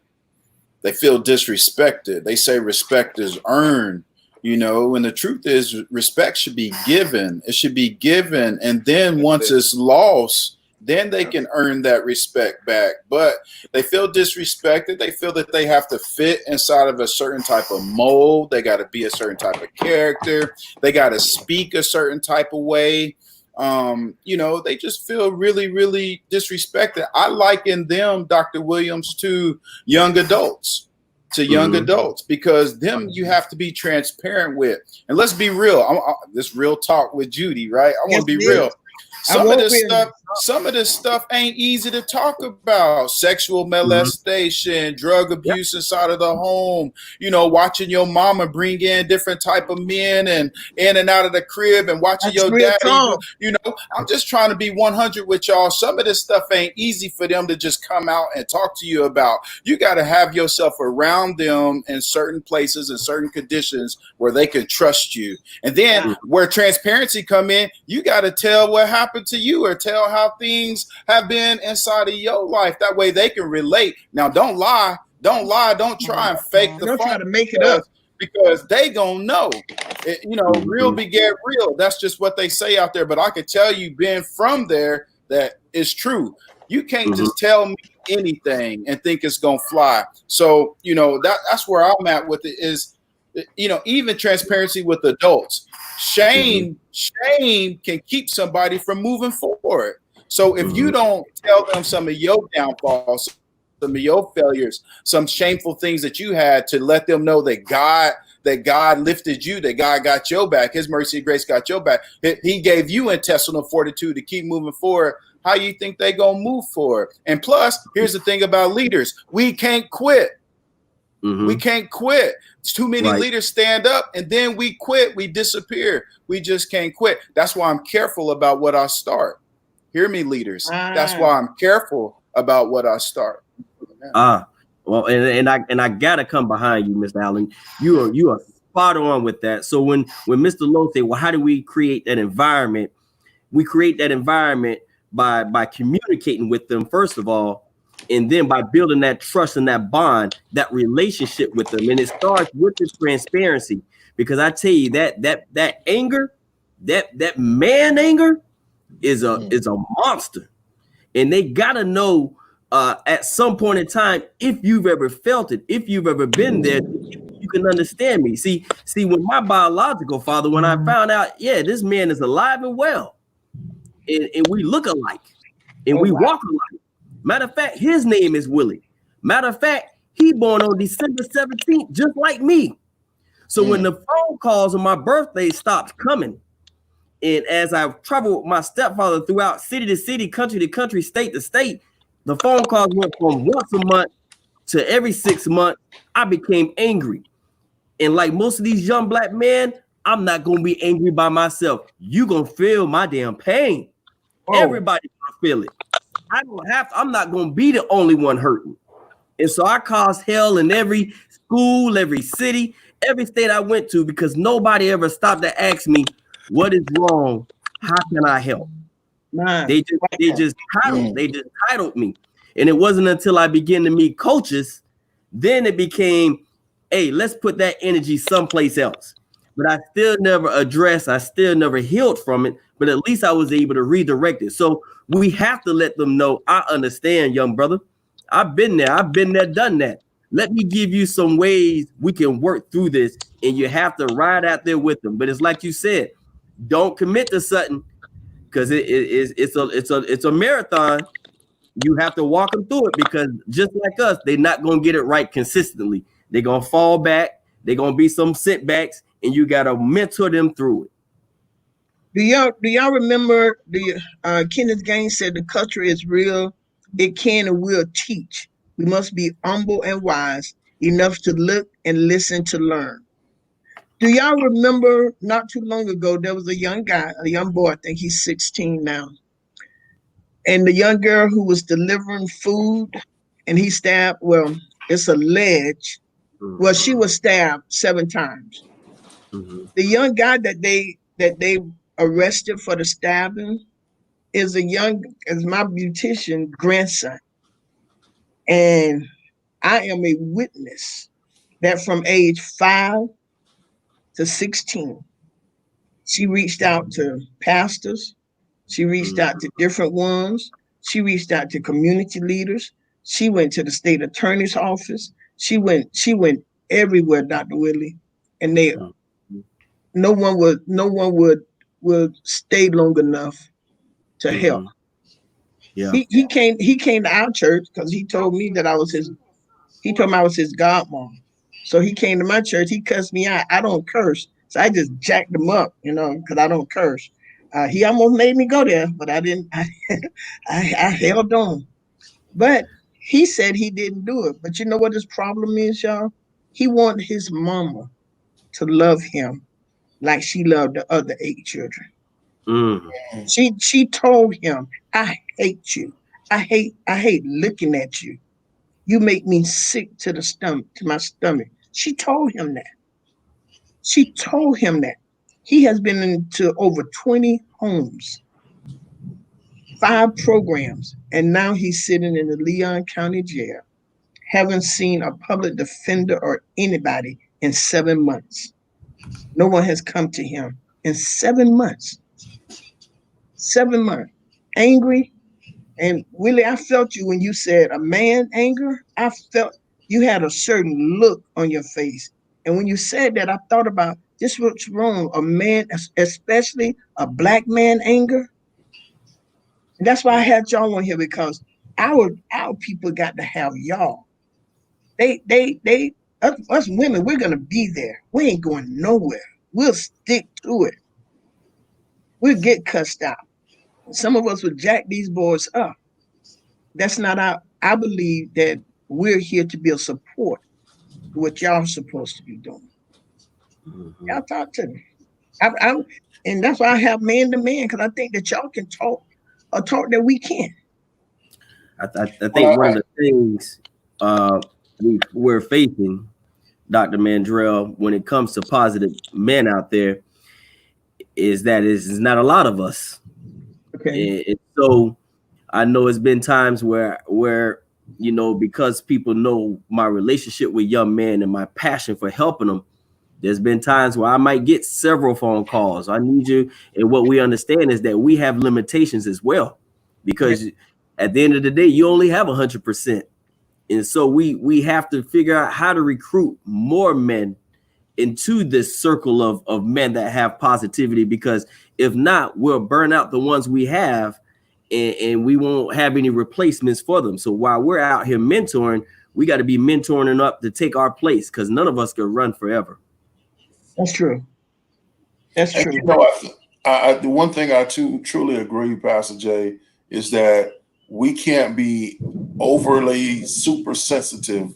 they feel disrespected. They say respect is earned. And the truth is respect should be given. It should be given. And then once it's lost, then they can earn that respect back. But they feel disrespected. They feel that they have to fit inside of a certain type of mold. They got to be a certain type of character. They got to speak a certain type of way. They just feel really, really disrespected. I liken them, Dr. Williams, to young adults. Because them you have to be transparent with. And let's be real. This real talk with Judy, right? I want to be real. Some of this stuff ain't easy to talk about. Sexual molestation, drug abuse inside of the home, watching your mama bring in different type of men and in and out of the crib, and watching your daddy. I'm just trying to be 100 with y'all. Some of this stuff ain't easy for them to just come out and talk to you about. You got to have yourself around them in certain places and certain conditions where they can trust you. And then where transparency come in, you got to tell what happened to you or tell how things have been inside of your life. That way they can relate. Now, don't lie. Don't try and fake the fun. Don't try to make it up. Because they gonna know. Real beget real. That's just what they say out there. But I can tell you, being from there, that is true. You can't just tell me anything and think it's gonna fly. So, that's where I'm at with it is, even transparency with adults. Shame can keep somebody from moving forward. So if you don't tell them some of your downfalls, some of your failures, some shameful things that you had, to let them know that God lifted you, that God got your back, his mercy and grace got your back. He gave you intestinal fortitude to keep moving forward. How you think they gonna move forward? And plus, here's the thing about leaders. We can't quit. We can't quit. Too many leaders stand up and then we quit. We disappear. We just can't quit. That's why I'm careful about what I start. Hear me, leaders. That's why I'm careful about what I start. Well, and I gotta come behind you, Mr. Allen. You are spot on with that. So when Mr. Lowe said, well, how do we create that environment? We create that environment by communicating with them, first of all, and then by building that trust and that bond, that relationship with them. And it starts with the transparency, because I tell you that anger, that man anger is a monster. And they gotta know at some point in time, if you've ever felt it, if you've ever been there, you can understand me. See, when my biological father, when I found out, this man is alive and well, and we look alike, and we walk alike. Matter of fact, his name is Willie. Matter of fact, He born on December 17th, just like me. So when the phone calls on my birthday stopped coming, and as I traveled with my stepfather throughout city to city, country to country, state to state, the phone calls went from once a month to every 6 months. I became angry. And like most of these young black men, I'm not going to be angry by myself. You going to feel my damn pain. Oh. Everybody going to feel it. I'm not going to be the only one hurting. And so I caused hell in every school, every city, every state I went to, because nobody ever stopped to ask me, what is wrong? How can I help? They just titled me. And it wasn't until I began to meet coaches, then it became, hey, let's put that energy someplace else. But I still never healed from it, but at least I was able to redirect it. So we have to let them know, I understand, young brother. I've been there, done that. Let me give you some ways we can work through this, and you have to ride out there with them. But it's like you said, don't commit to something, because it's a marathon. You have to walk them through it, because just like us, they're not going to get it right consistently. They're going to fall back. They're going to be some setbacks, and you got to mentor them through it. Do y'all remember Kenneth Gaines said the culture is real? It can and will teach. We must be humble and wise enough to look and listen to learn. Do y'all remember not too long ago, there was a young boy, I think he's 16 now. And the young girl who was delivering food, and he stabbed, it's alleged, she was stabbed 7 times. Mm-hmm. The young guy that they arrested for the stabbing is my beautician grandson. And I am a witness that from age 5 to 16, she reached out to pastors. She reached out to different ones. She reached out to community leaders. She went to the state attorney's office. She went everywhere, Dr. Whitley. And no one would stay long enough to help. Yeah. He came to our church because he told me that I was his godmom. So he came to my church. He cussed me out. I don't curse. So I just jacked him up, because I don't curse. He almost made me go there, but I didn't. I held on. But he said he didn't do it. But you know what his problem is, y'all? He wanted his mama to love him like she loved the other 8 children. She told him, I hate you. I hate looking at you. You make me sick to my stomach. She told him that. He has been into over 20 homes, 5 programs, and now he's sitting in the Leon County Jail, haven't seen a public defender or anybody in 7 months. No one has come to him in 7 months. 7 months. Angry. And Willie, I felt you when you said a man anger. I felt you had a certain look on your face. And when you said that, I thought about this, what's wrong. A man, especially a black man anger. And that's why I had y'all on here, because our people got to have y'all. Us women, we're going to be there. We ain't going nowhere. We'll stick to it. We'll get cussed out. Some of us would jack these boys up. That's not I believe that we're here to be a support to what y'all are supposed to be doing. Mm-hmm. Y'all talk to me. And that's why I have man to man, because I think that y'all can talk a talk that we can. I think one of the things we're facing, Dr. Mandrell, when it comes to positive men out there, is that it's not a lot of us. Okay. And so I know it's been times where because people know my relationship with young men and my passion for helping them, there's been times where I might get several phone calls. I need you. And what we understand is that we have limitations as well, because at the end of the day, you only have 100%. And so we have to figure out how to recruit more men into this circle of men that have positivity, because if not, we'll burn out the ones we have, and we won't have any replacements for them. So while we're out here mentoring, we got to be mentoring up to take our place, because none of us can run forever. That's true. That's And true. you know, the one thing I truly agree, Pastor Jay, is that we can't be overly super sensitive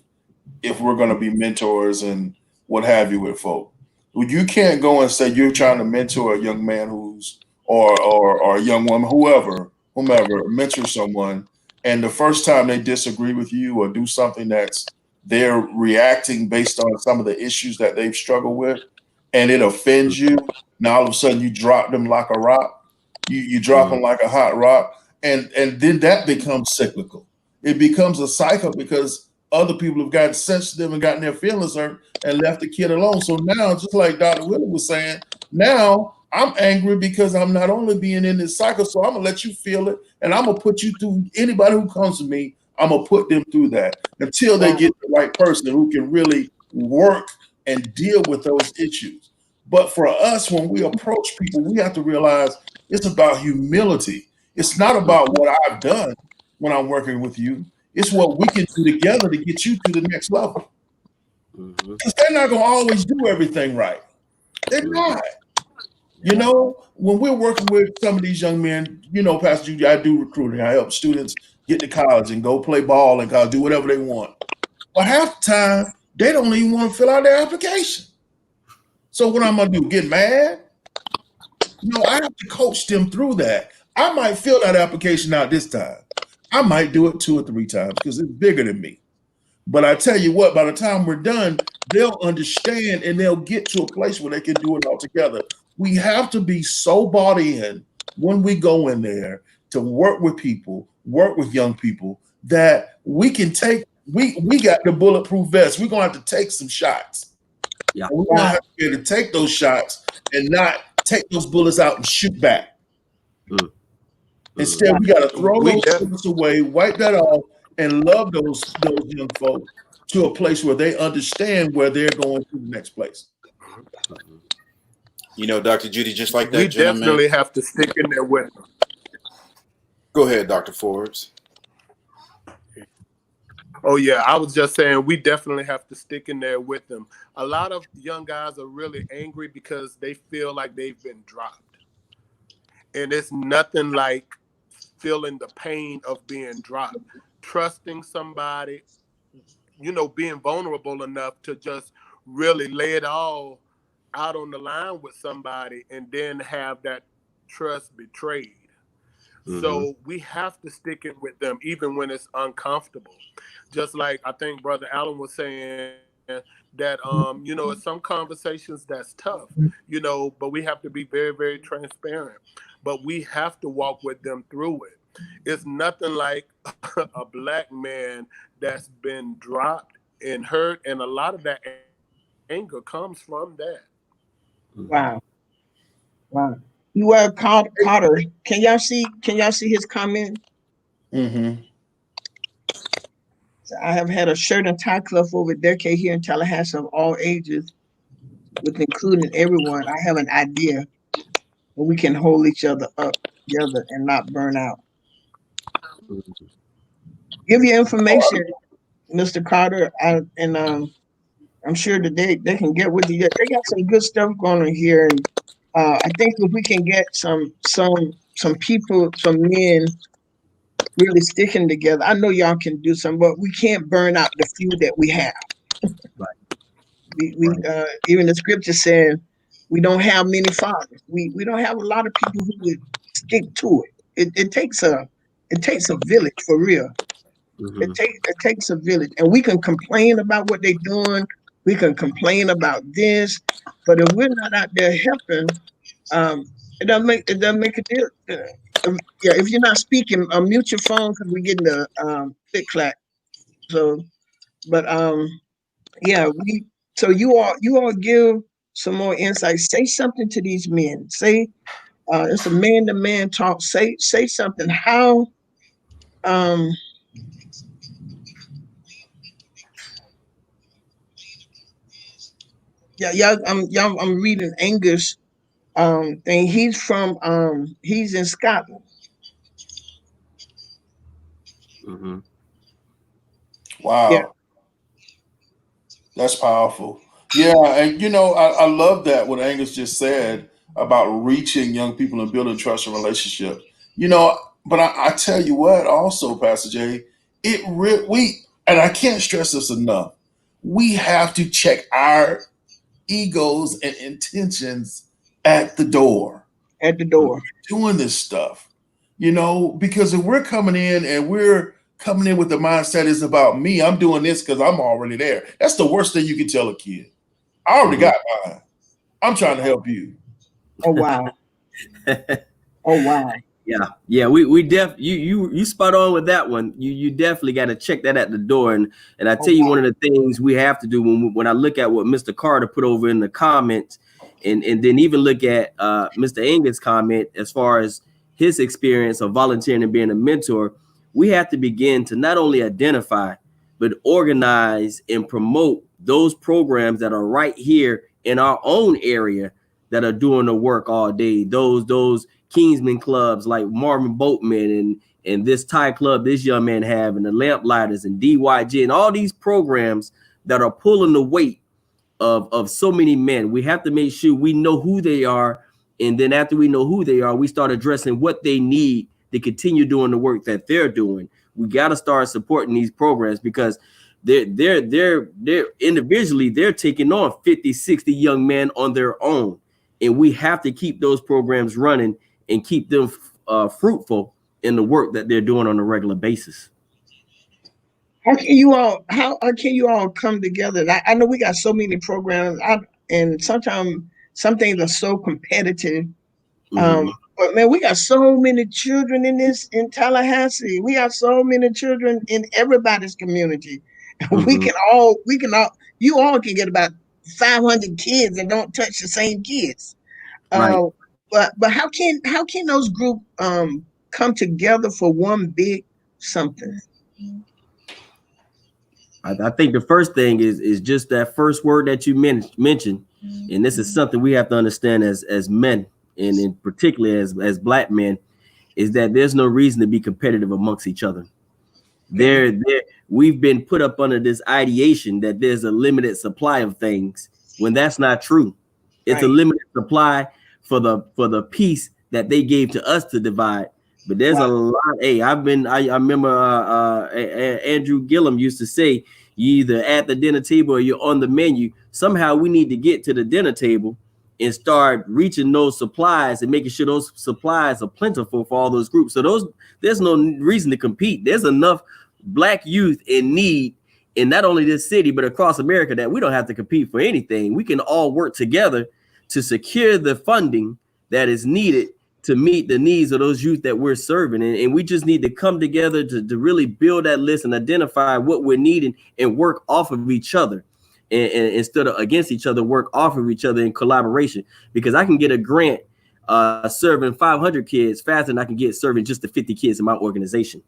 if we're going to be mentors and what have you with folk. You can't go and say you're trying to mentor a young man or a young woman, whomever, mentor someone, and the first time they disagree with you or do something that's they're reacting based on some of the issues that they've struggled with, and it offends you. Now all of a sudden you drop them like a rock. You drop them like a hot rock, and then that becomes cyclical. It becomes a cycle because other people have gotten sensitive and gotten their feelings hurt and left the kid alone. So now, just like Dr. Willie was saying, now I'm angry because I'm not only being in this cycle, so I'm gonna let you feel it, and I'm gonna put you through. Anybody who comes to me, I'm gonna put them through that until they get the right person who can really work and deal with those issues. But for us, when we approach people, we have to realize it's about humility. It's not about what I've done when I'm working with you. It's what we can do together to get you to the next level. Because they're not going to always do everything right. They're not. You know, when we're working with some of these young men, you know, Pastor Judy, I do recruiting. I help students get to college and go play ball and do whatever they want. But half the time, they don't even want to fill out their application. So what I'm going to do, get mad? No, I have to coach them through that. I might fill that application out this time. I might do it 2 or 3 times because it's bigger than me. But I tell you what, by the time we're done, they'll understand and they'll get to a place where they can do it all together. We have to be so bought in when we go in there to work with people, work with young people, that we can take, we got the bulletproof vest. We're going to have to take some shots. Yeah. We're going to have to be able to take those shots and not take those bullets out and shoot back. Instead, we got to throw those bullets away, wipe that off, and love those young folks to a place where they understand where they're going to the next place. You know, Dr. Judy, just like that We gentleman. definitely have to stick in there with them. Go ahead, Dr. Forbes. Oh, yeah. I was just saying we definitely have to stick in there with them. A lot of young guys are really angry because they feel like they've been dropped. And it's nothing like feeling the pain of being dropped. Trusting somebody, you know, being vulnerable enough to just really lay it all out on the line with somebody and then have that trust betrayed. So we have to stick it with them even when it's uncomfortable. Just like I think Brother Allen was saying that, you know, in some conversations that's tough, you know, but we have to be very, very transparent. But we have to walk with them through it. It's nothing like a black man that's been dropped and hurt, and a lot of that anger comes from that. Wow. You are Carter. Can y'all see his comment? Mm-hmm. So I have had a shirt and tie club for over a decade here in Tallahassee of all ages, with including everyone. I have an idea where we can hold each other up together and not burn out. Give your information, Mr. Carter, and I'm sure that they can get with you. They got some good stuff going on here, and I think if we can get some people, some men really sticking together, I know y'all can do some, but we can't burn out the few that we have. We even the scripture said we don't have many fathers. We don't have a lot of people who would stick to it. It takes a village for real. It takes a village, and we can complain about what they're doing. We can complain about this, but if we're not out there helping, it doesn't make a deal. Yeah, if you're not speaking, mute your phone because we're getting the click clack. So, but yeah, so you all give some more insight. Say something to these men. Say it's a man-to-man talk. Say something. How I'm reading Angus thing. He's from he's in Scotland. Wow. Yeah. That's powerful. Yeah, and I love that what Angus just said about reaching young people and building trust and relationships. But I tell you what, also, Pastor Jay, we and I can't stress this enough. We have to check our egos and intentions at the door At the door. doing this stuff. Because if we're coming in and we're coming in with the mindset is about me, I'm doing this because I'm already there. That's the worst thing you can tell a kid. I already got mine. I'm trying to help you. Oh wow. Oh wow. Yeah. You spot on with that one. You definitely got to check that at the door. And I tell you, one of the things we have to do when I look at what Mr. Carter put over in the comments, and then even look at Mr. Angus' comment as far as his experience of volunteering and being a mentor, we have to begin to not only identify but organize and promote those programs that are right here in our own area that are doing the work all day. Those Kingsman clubs like Marvin Boatman and this Thai club this young man have, and the Lamplighters and DYG and all these programs that are pulling the weight of so many men. We have to make sure we know who they are, and then after we know who they are, we start addressing what they need to continue doing the work that they're doing. We got to start supporting these programs because they're individually they're taking on 50, 60 young men on their own, and we have to keep those programs running and keep them fruitful in the work that they're doing on a regular basis. How can you all come together? I know we got so many programs, and sometimes some things are so competitive. But man, we got so many children in Tallahassee. We have so many children in everybody's community. You all can get about 500 kids and don't touch the same kids. Right. But how can those groups come together for one big something? I think the first thing is just that first word that you mentioned, and this is something we have to understand as men, and in particular as Black men, is that there's no reason to be competitive amongst each other. We've been put up under this ideation that there's a limited supply of things when that's not true. It's a limited supply for the piece that they gave to us to divide. But there's a lot. Hey, I remember Andrew Gillum used to say, you either at the dinner table or you're on the menu. Somehow we need to get to the dinner table and start reaching those supplies and making sure those supplies are plentiful for all those groups. So there's no reason to compete. There's enough Black youth in need in not only this city, but across America that we don't have to compete for anything. We can all work together to secure the funding that is needed to meet the needs of those youth that we're serving. And we just need to come together to really build that list and identify what we're needing and work off of each other. And instead of against each other, work off of each other in collaboration. Because I can get a grant serving 500 kids faster than I can get serving just the 50 kids in my organization.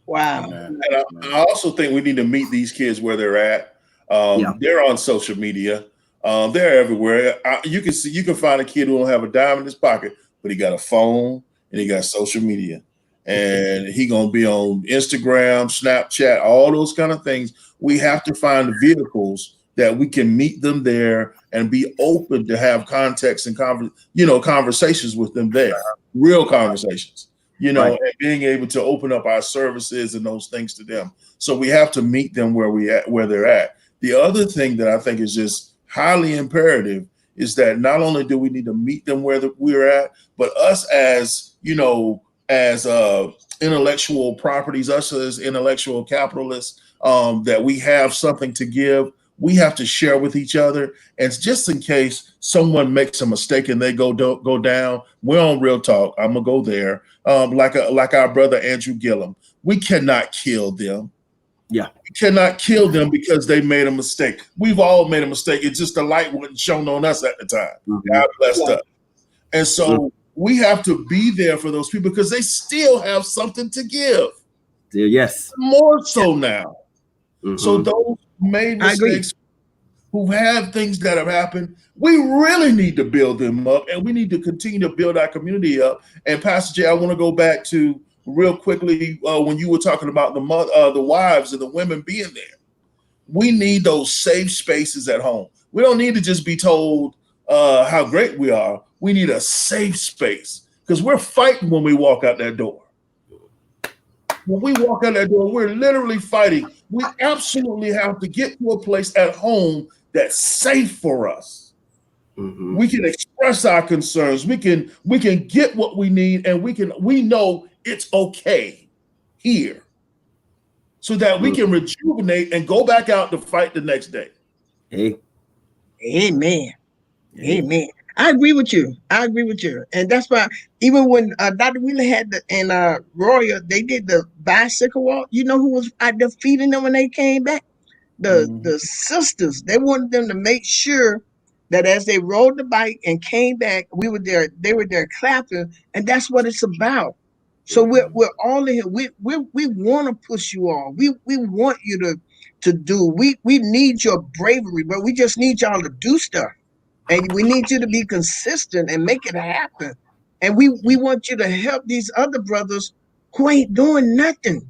Wow. And I also think we need to meet these kids where they're at. They're on social media. They're everywhere. You can find a kid who don't have a dime in his pocket, but he got a phone and he got social media, and he gonna be on Instagram, Snapchat, all those kind of things. We have to find vehicles that we can meet them there and be open to have context and conversations with them there, real conversations, and being able to open up our services and those things to them. So we have to meet them where they're at. The other thing that I think is just highly imperative is that not only do we need to meet them where we're at, but us as intellectual properties, us as intellectual capitalists, that we have something to give. We have to share with each other, and just in case someone makes a mistake and they go down, we're on Real Talk. I'm gonna go there, like our brother Andrew Gillum. We cannot kill them. Yeah, we cannot kill them because they made a mistake. We've all made a mistake. It's just the light wasn't shown on us at the time. God blessed us, and so we have to be there for those people because they still have something to give. Yes, more so now. So those made mistakes, who have things that have happened, we really need to build them up, and we need to continue to build our community up. And Pastor Jay, I want to go back to real quickly when you were talking about the wives and the women being there. We need those safe spaces at home. We don't need to just be told how great we are. We need a safe space because we're fighting when we walk out that door. When we walk out that door, we're literally fighting. We absolutely have to get to a place at home that's safe for us. Mm-hmm. We can express our concerns. We can get what we need, and we know it's okay here, so that we can rejuvenate and go back out to fight the next day. Hey. Amen. Amen. I agree with you. And that's why even when Dr. Wheeler had Royal, they did the bicycle walk. You know who was out there feeding them when they came back? The sisters. They wanted them to make sure that as they rode the bike and came back, we were there. They were there clapping, and that's what it's about. So we're all in here. We want to push you all. We want you to do. We need your bravery, but we just need y'all to do stuff. And we need you to be consistent and make it happen. And we want you to help these other brothers who ain't doing nothing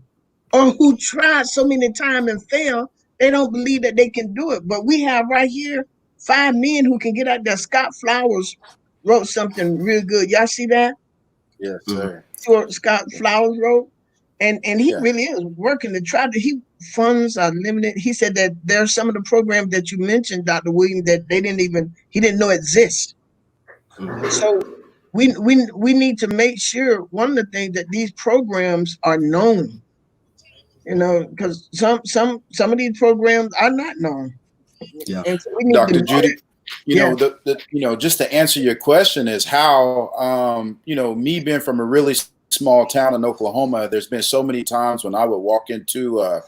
or who tried so many times and failed. They don't believe that they can do it. But we have right here 5 men who can get out there. Scott Flowers wrote something real good. Y'all see that? Yes, sir. Scott Flowers wrote. And he really is working to try to, funds are limited. He said that there are some of the programs that you mentioned, Dr. William, that he didn't know exist. So we need to make sure, one of the things, that these programs are known, because some of these programs are not known. Yeah. And so we need Dr. to Judy, just to answer your question is how, me being from a really small town in Oklahoma, there's been so many times when I would walk into a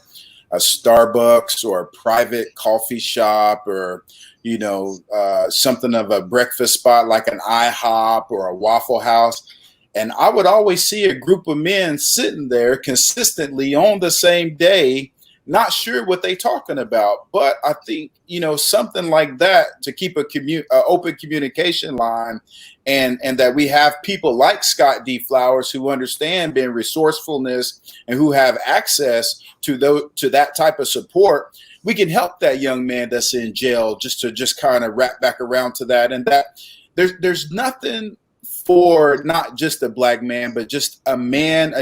Starbucks or a private coffee shop or, something of a breakfast spot like an IHOP or a Waffle House. And I would always see a group of men sitting there consistently on the same day, not sure what they talking about. But I think, something like that to keep a open communication line, and that we have people like Scott D. Flowers who understand being resourcefulness and who have access to that type of support. We can help that young man that's in jail just kind of wrap back around to that. And that there's nothing for not just a black man, but just a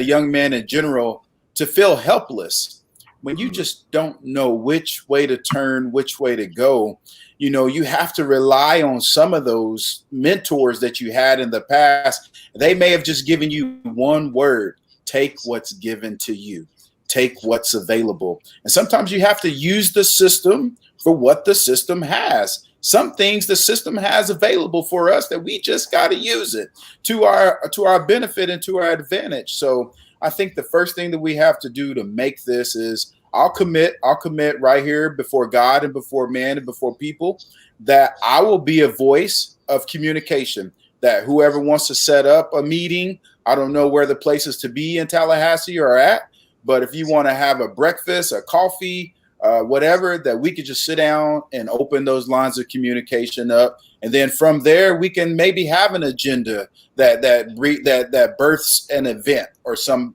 young man in general, to feel helpless when you just don't know which way to turn, which way to go. You have to rely on some of those mentors that you had in the past. They may have just given you one word: take what's given to you, take what's available. And sometimes you have to use the system for what the system has. Some things the system has available for us that we just got to use it to our benefit and to our advantage. So I think the first thing that we have to do to make this is I'll commit right here before God and before man and before people that I will be a voice of communication, that whoever wants to set up a meeting, I don't know where the places to be in Tallahassee are at, but if you want to have a breakfast, a coffee, whatever, that we could just sit down and open those lines of communication up. And then from there, we can maybe have an agenda that births an event or some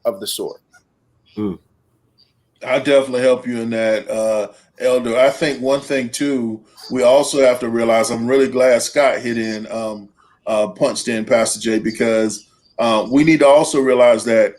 of the sort. I'll definitely help you in that, Elder. I think one thing too, we also have to realize, I'm really glad Scott punched in, Pastor Jay, because we need to also realize that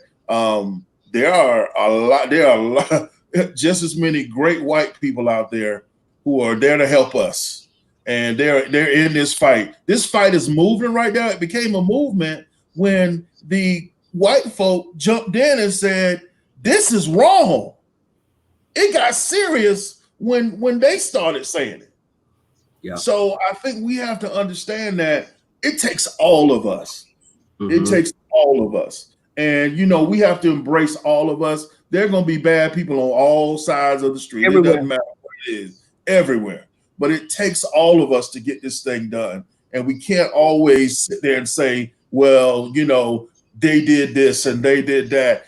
there are a lot, just as many great white people out there who are there to help us. And they're in this fight. This fight is moving right now. It became a movement when the white folk jumped in and said, this is wrong. It got serious when they started saying it. Yeah. So I think we have to understand that it takes all of us. Mm-hmm. It takes all of us. And, we have to embrace all of us. There are going to be bad people on all sides of the street. Everywhere. It doesn't matter what it is, everywhere. But it takes all of us to get this thing done. And we can't always sit there and say, well, they did this and they did that.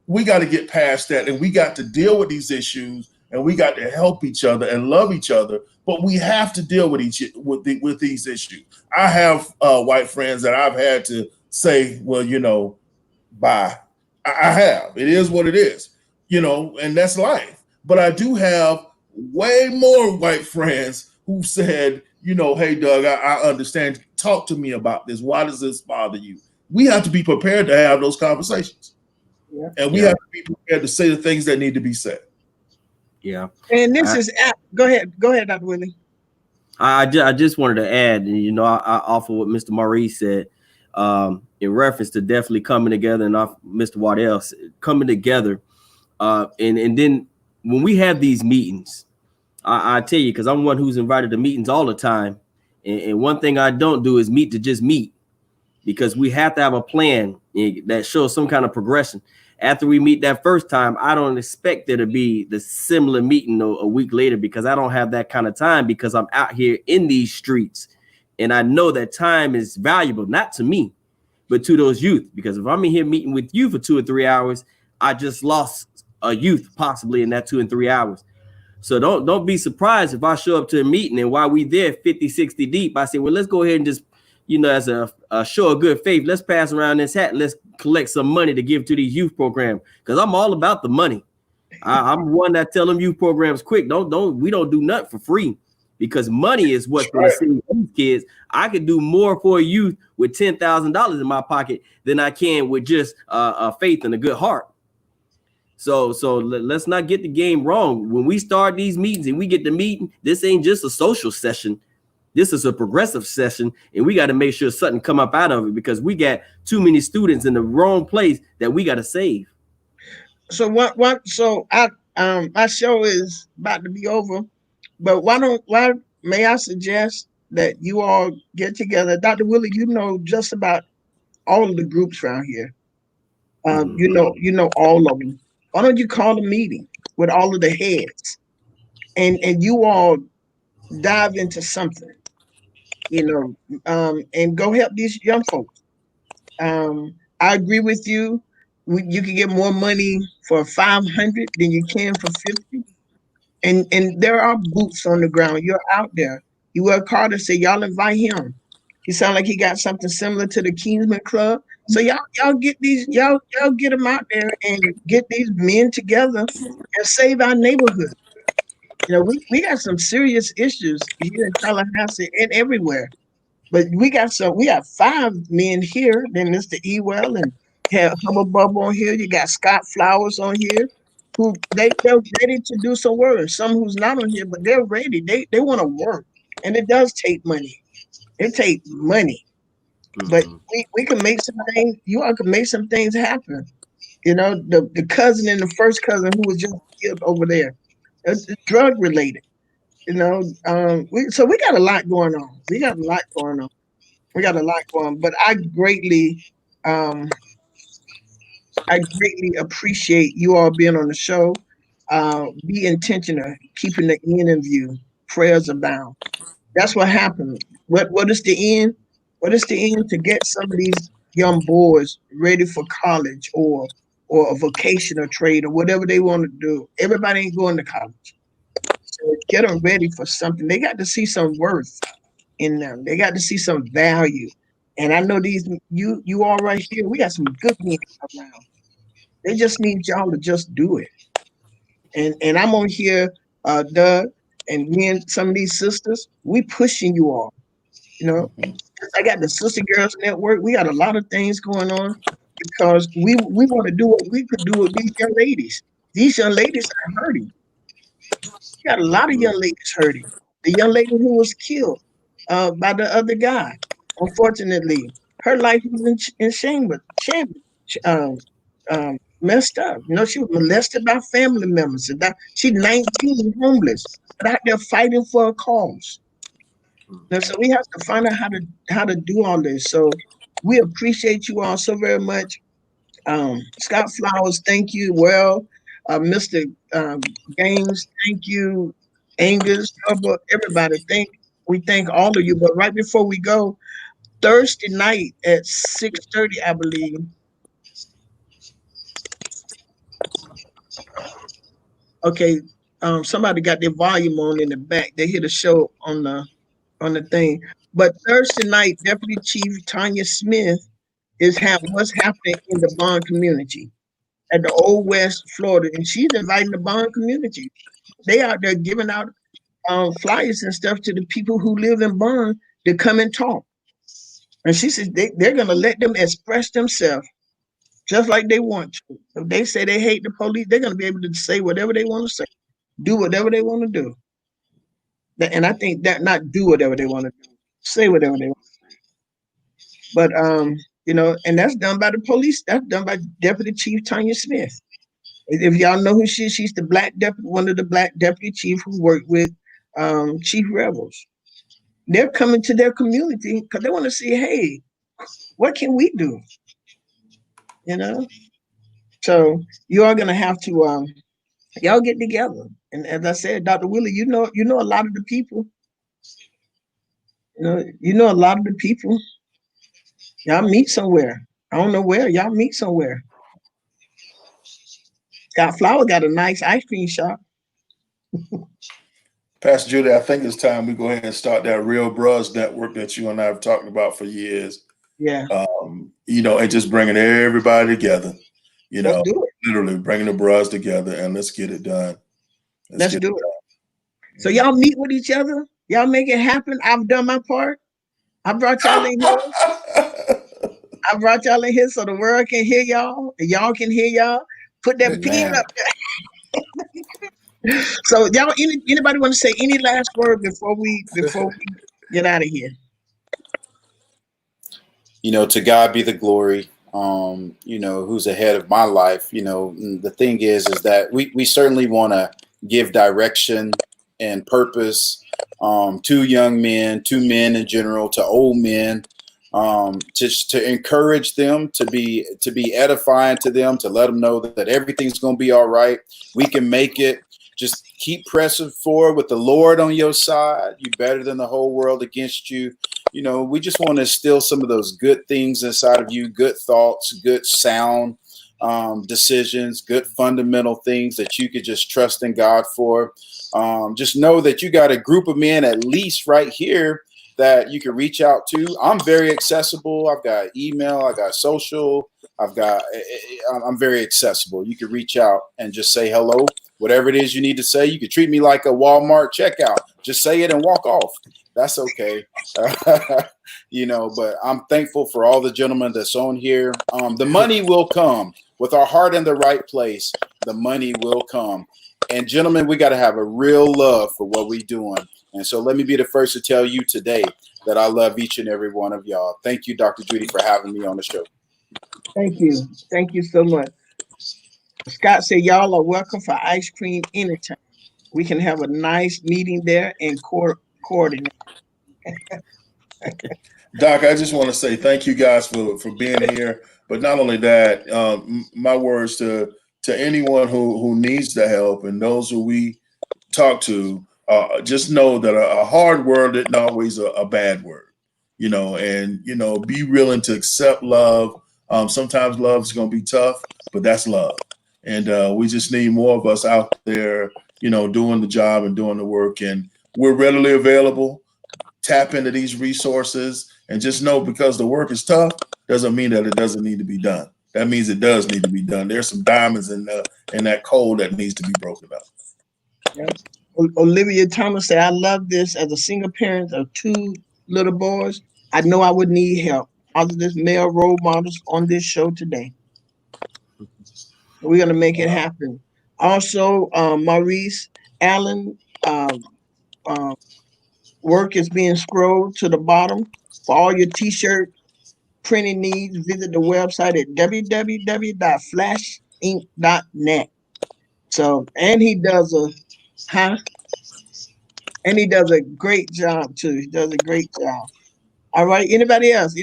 We got to get past that, and we got to deal with these issues, and we got to help each other and love each other. But we have to deal with these issues. I have white friends that I've had to say, well, bye. I have. It is what it is, and that's life. but I do have way more white friends who said, you know, hey, Doug, I understand. Talk to me about this. Why does this bother you? We have to be prepared to have those conversations. Yeah. And we have to be prepared to say the things that need to be said. Yeah. And this is go ahead, Dr. Willie. I just wanted to add, you know, I offer what Mr. Maurice said in reference to definitely coming together, and Mr. Waddell coming together. And then when we have these meetings, I tell you, because I'm one who's invited to meetings all the time. And one thing I don't do is meet to just meet, because we have to have a plan that shows some kind of progression. After we meet that first time, I don't expect there to be the similar meeting a week later, because I don't have that kind of time, because I'm out here in these streets. And I know that time is valuable, not to me, but to those youth. Because if I'm in here meeting with you for 2 or 3 hours, I just lost a youth possibly in that 2 and 3 hours. So don't be surprised if I show up to a meeting and while we there 50, 60 deep, I say, well, let's go ahead and just, you know, as a show of good faith, let's pass around this hat. Let's collect some money to give to these youth programs, because I'm all about the money. I'm one that tell them youth programs quick. We don't do nothing for free, because money is what's going to save these kids. I could do more for a youth with $10,000 in my pocket than I can with just faith and a good heart. So let's not get the game wrong. When we start these meetings and we get the meeting, this ain't just a social session. This is a progressive session, and we got to make sure something come up out of it, because we got too many students in the wrong place that we got to save. So so my show is about to be over, but why may I suggest that you all get together? Dr. Willie, you know just about all of the groups around here. You know all of them. Why don't you call a meeting with all of the heads, and you all dive into something, you know, and go help these young folks. I agree with you. You can get more money for 500 than you can for 50. And there are boots on the ground. You're out there. You work hard to say, y'all invite him. He sound like he got something similar to the Kingsman Club. So y'all get y'all get them out there and get these men together and save our neighborhood. You know, we got some serious issues here in Tallahassee and everywhere. But we got 5 men here. Then Mr. Ewell and have Hubble Bubble on here. You got Scott Flowers on here, who they're ready to do some work. Some who's not on here, but they're ready. They want to work, and it does take money. It takes money, but we can make some things. You all can make some things happen. You know, the cousin and the first cousin who was just killed over there, it's drug related. You know, we got a lot going on. We got a lot going on. But I greatly appreciate you all being on the show. Be intentional, keeping the end in view. Prayers abound. That's what happened. What is the end? What is the end? To get some of these young boys ready for college or a vocational trade or whatever they want to do. Everybody ain't going to college. So get them ready for something. They got to see some worth in them. They got to see some value. And I know these you all right here. We got some good men around. They just need y'all to just do it. And I'm on here, Doug, and me and some of these sisters. We pushing you all. You know, I got the Sister Girls Network. We got a lot of things going on because we want to do what we could do with these young ladies. These young ladies are hurting. We got a lot of young ladies hurting. The young lady who was killed by the other guy, unfortunately, her life was in shame, um, messed up. You know, she was molested by family members. She's 19, homeless, but out there fighting for a cause. And so we have to find out how to do all this. So we appreciate you all so very much. Scott Flowers, thank you. Well, Mr. Gaines, thank you. Angus, Hubble, everybody, we thank all of you. But right before we go, Thursday night at 6:30, I believe. Okay, somebody got their volume on in the back. They hear the show on the thing. But Thursday night, Deputy Chief Tanya Smith is what's happening in the Bond community. at the Old West, Florida, and she's inviting the Bond community. They out there giving out flyers and stuff to the people who live in Bond to come and talk. And she says they're going to let them express themselves just like they want to. If they say they hate the police, they're going to be able to say whatever they want to say, do whatever they want to do. And I think that not do whatever they want to do, say whatever they want to say. But and that's done by the police. That's done by Deputy Chief Tanya Smith. If y'all know who she is, she's the one of the black deputy chief who worked with Chief Rebels. They're coming to their community because they want to see, hey, what can we do? So you are going to have to y'all get together. And as I said, Dr. Willie, you know a lot of the people. You know a lot of the people. Y'all meet somewhere. I don't know where. Y'all meet somewhere. Scott Flower got a nice ice cream shop. Pastor Judy, I think it's time we go ahead and start that Real Bros network that you and I have talked about for years. Yeah. And just bringing everybody together. Let's do it. Literally bringing the bros together, and let's get it done. Let's do it. So y'all meet with each other. Y'all make it happen. I've done my part. I brought y'all in here. I brought y'all in here so the world can hear y'all, and y'all can hear y'all. Put that pin up there. So y'all, anybody want to say any last word before we get out of here? To God be the glory. Who's ahead of my life. The thing is that we certainly want to give direction and purpose to young men, to men in general, to old men, to encourage them, to be edifying to them, to let them know that everything's going to be all right. We can make it. Just keep pressing forward with the Lord on your side. You're better than the whole world against you. We just want to instill some of those good things inside of you, good thoughts, good sound decisions, good fundamental things that you could just trust in God for. Just know that you got a group of men at least right here that you can reach out to. I'm very accessible. I've got email. I got social. I'm very accessible. You can reach out and just say hello. Whatever it is you need to say, you can treat me like a Walmart checkout. Just say it and walk off. That's okay. But I'm thankful for all the gentlemen that's on here. The money will come with our heart in the right place. The money will come. And gentlemen, we got to have a real love for what we're doing. And so let me be the first to tell you today that I love each and every one of y'all. Thank you, Dr. Judy, for having me on the show. Thank you. Thank you so much. Scott said, y'all are welcome for ice cream anytime. We can have a nice meeting there and coordinate. Doc, I just want to say thank you guys for being here. But not only that, my words to anyone who needs the help and those who we talk to, just know that a hard word isn't always a bad word, and be willing to accept love. Sometimes love is going to be tough, but that's love. And we just need more of us out there, doing the job and doing the work. And we're readily available. Tap into these resources and just know because the work is tough doesn't mean that it doesn't need to be done. That means it does need to be done. There's some diamonds in that coal that needs to be broken up. Yeah. Olivia Thomas said, I love this. As a single parent of 2 little boys, I know I would need help. All of this male role models on this show today. We're going to make it happen. Also, Maurice Allen, work is being scrolled to the bottom. For all your t-shirt printing needs, visit the website at www.flashinc.net. So, and he does a great job too. He does a great job. All right. Anybody else?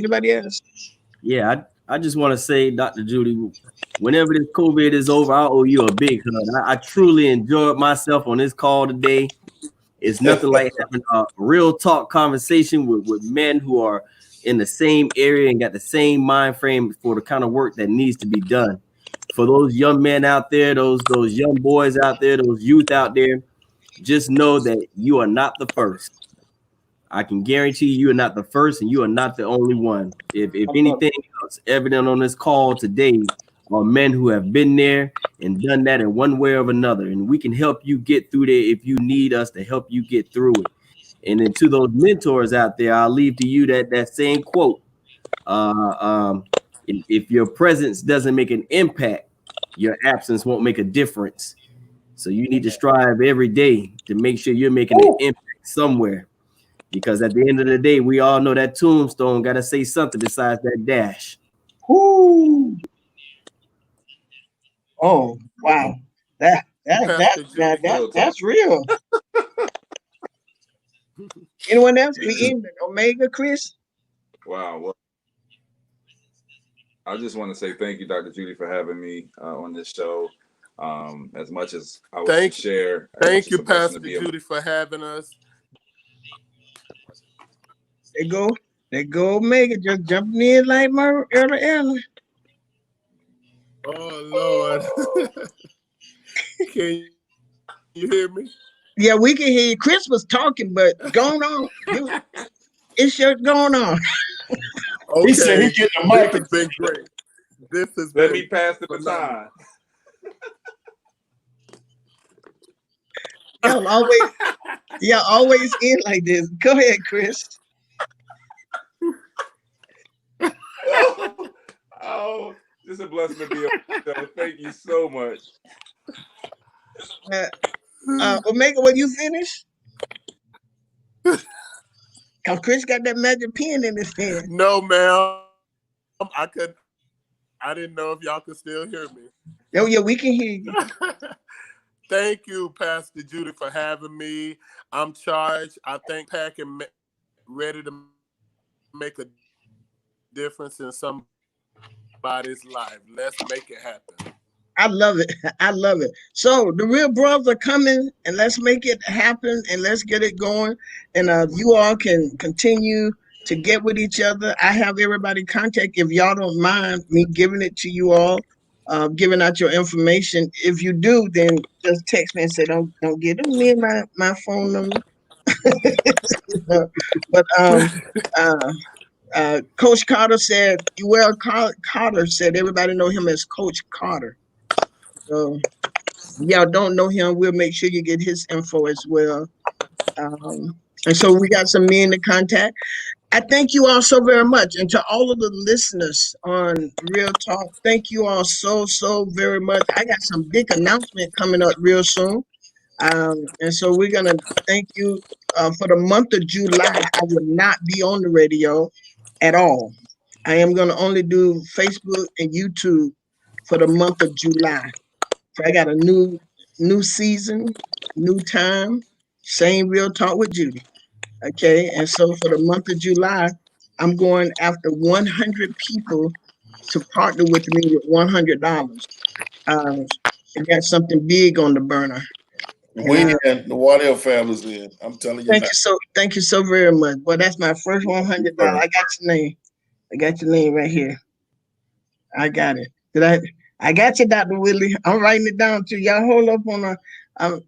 Yeah, I just want to say, Dr. Judy, whenever this COVID is over, I owe you a big hug. I truly enjoyed myself on this call today. It's nothing like having a real talk conversation with men who are in the same area and got the same mind frame for the kind of work that needs to be done. For those young men out there, those young boys out there, those youth out there, just know that you are not the first. I can guarantee you are not the first and you are not the only one. If anything else evident on this call today are men who have been there and done that in one way or another. And we can help you get through there if you need us to help you get through it. And then to those mentors out there, I'll leave to you that same quote. If your presence doesn't make an impact, your absence won't make a difference. So you need to strive every day to make sure you're making an impact somewhere. Because at the end of the day, we all know that tombstone got to say something besides that dash. Woo. Oh, wow. That's real. Anyone else? We in Omega, Chris? Wow. Well, I just want to say thank you, Dr. Judy, for having me on this show. As much as I was to share. Thank you, Pastor Judy, for having us. They go Omega, just jumping in like my early. Oh, Lord. Can you hear me? Yeah, we can hear you. Chris was talking, but going on. It's just going on. Okay. He said he get the mic. This has been great. This has Let been me pass the baton. Y'all always in like this. Go ahead, Chris. Oh, it's a blessing to be on the show. Thank you so much. Omega, when you finish? Cause Chris got that magic pen in his hand. No, ma'am. I didn't know if y'all could still hear me. Oh yeah, we can hear you. Thank you, Pastor Judy, for having me. I'm charged. I think Packing ready to make a difference in somebody's life. Let's make it happen. I love it. I love it. So the real brothers are coming, and let's make it happen, and let's get it going. And you all can continue to get with each other. I have everybody contact. If y'all don't mind me giving it to you all, giving out your information. If you do, then just text me and say, don't give me my phone number. But Coach Carter said, Carter said everybody know him as Coach Carter. So y'all don't know him, we'll make sure you get his info as well. And so we got some men to contact. I thank you all so very much. And to all of the listeners on Real Talk, thank you all so very much. I got some big announcement coming up real soon. And so we're going to thank you for the month of July. I will not be on the radio at all. I am going to only do Facebook and YouTube for the month of July. So I got a new season, new time, same Real Talk with Judy. Okay, and so for the month of July, I'm going after 100 people to partner with me with $100. I got something big on the burner. We in the Waddell family's in. I'm telling you. Thank you so very much. Well, that's my first $100. I got your name. I got your name right here. I got it. I got you, Dr. Willie. I'm writing it down too. Y'all hold up on and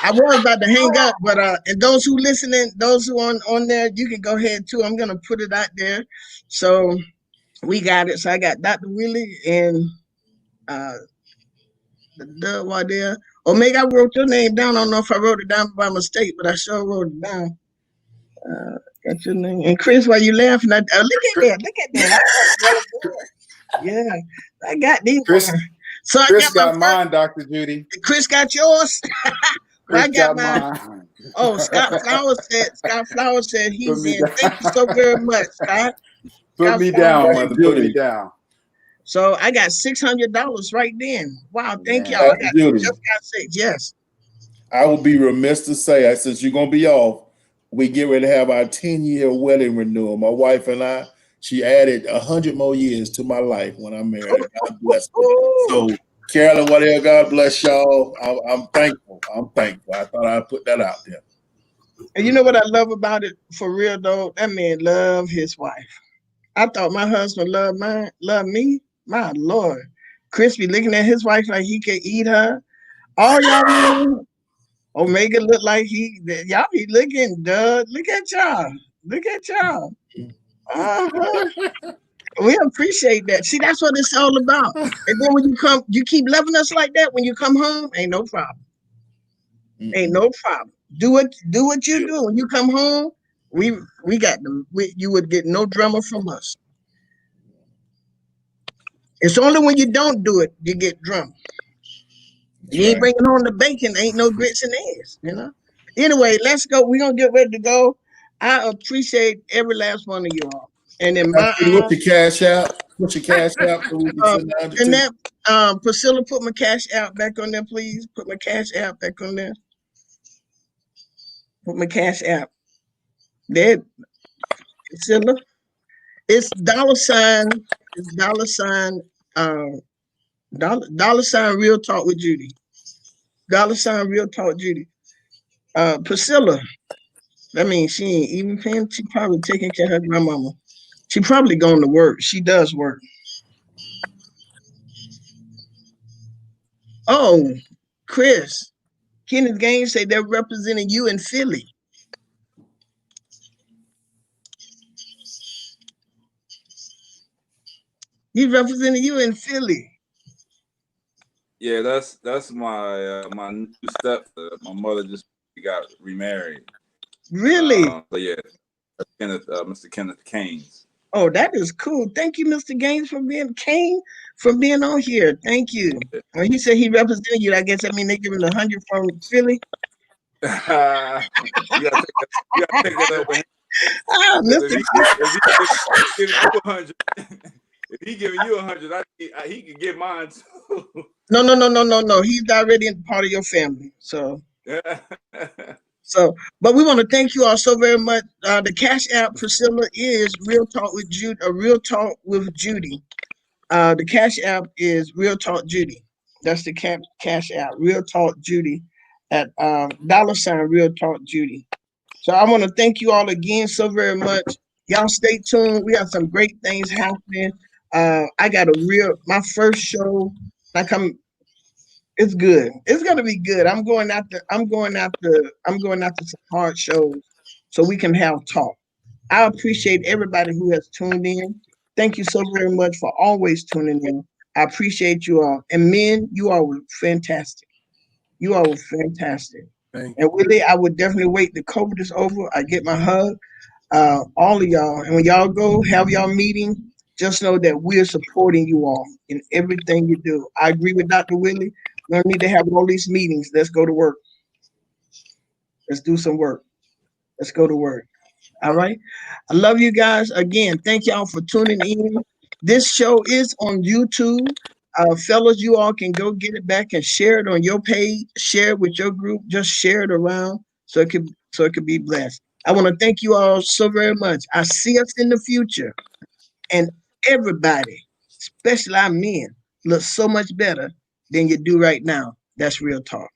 I was about to hang up, but and those who listening, those who on there, you can go ahead too. I'm gonna put it out there. So we got it. So I got Dr. Willie and the Waddell. Omega, I wrote your name down. I don't know if I wrote it down by mistake, but I sure wrote it down. Got your name. And Chris, why you laughing? Look at that. Yeah, I got these. Chris, so I Chris got mine, Dr. Judy. Chris got yours. Chris I got mine. Oh, Scott Flowers said he's in. Thank you so very much, Scott. Put me down, mother. Put me down. So I got $600 right then. Wow, thank y'all. I just got 6. Yes. I would be remiss to say, since you're gonna be off, we get ready to have our 10-year wedding renewal. My wife and I, she added 100 more years to my life when I married her. God bless me. So, Carolyn, whatever, God bless y'all. I'm thankful. I thought I'd put that out there. And you know what I love about it for real though? That man loved his wife. I thought my husband loved me. My Lord. Chris be looking at his wife like he can eat her. All y'all Omega look like y'all be looking, duh. Look at y'all. Uh-huh. We appreciate that. See, that's what it's all about. And then when you come, you keep loving us like that. When you come home, ain't no problem. Ain't no problem. Do what you do. When you come home, we got them. You would get no drama from us. It's only when you don't do it you get drama. You ain't bringing home the bacon. Ain't no grits and eggs. Anyway, let's go. We're gonna get ready to go. I appreciate every last one of you all. And in my What's your cash out? What's your cash out so we can send out and that Priscilla, put my cash out back on there, please. Put my cash out back on there. Put my cash out. There, Priscilla. It's $. It's $. Real Talk with Judy. $ Real Talk Judy. Priscilla. I mean, she ain't even paying. She probably taking care of her grandmama. She probably going to work. She does work. Oh, Chris. Kenneth Gaines say they're representing you in Philly. He's representing you in Philly. Yeah, that's my my new stepson. My mother just got remarried. Really? So yeah, Mr. Kenneth Gaines. Oh, that is cool. Thank you, Mr. Gaines, for being on here. Thank you. When he said he represented you, I guess that means they give him 100 from Philly. You gotta take that up with him. Mr. If he giving you 100, he can get mine too. No. He's already part of your family. So, but we want to thank you all so very much. The Cash App, Priscilla, is Real Talk with Judy. Real Talk with Judy. The Cash App is Real Talk Judy. That's the Cash App, Real Talk Judy, at $ Real Talk Judy. So I want to thank you all again so very much. Y'all stay tuned. We have some great things happening. I got my first show. It's good. It's gonna be good. I'm going after some hard shows so we can have talk. I appreciate everybody who has tuned in. Thank you so very much for always tuning in. I appreciate you all. And men, you all were fantastic. You all were fantastic. And Willie, I would definitely wait. The COVID is over. I get my hug. All of y'all. And when y'all go have y'all meeting, just know that we're supporting you all in everything you do. I agree with Dr. Willie. We don't need to have all these meetings. Let's go to work. Let's do some work. Let's go to work. All right. I love you guys. Again, thank y'all for tuning in. This show is on YouTube. Fellas, you all can go get it back and share it on your page. Share it with your group. Just share it around so it could be blessed. I want to thank you all so very much. I see us in the future, and everybody, especially our men, look so much better than you do right now. That's real talk.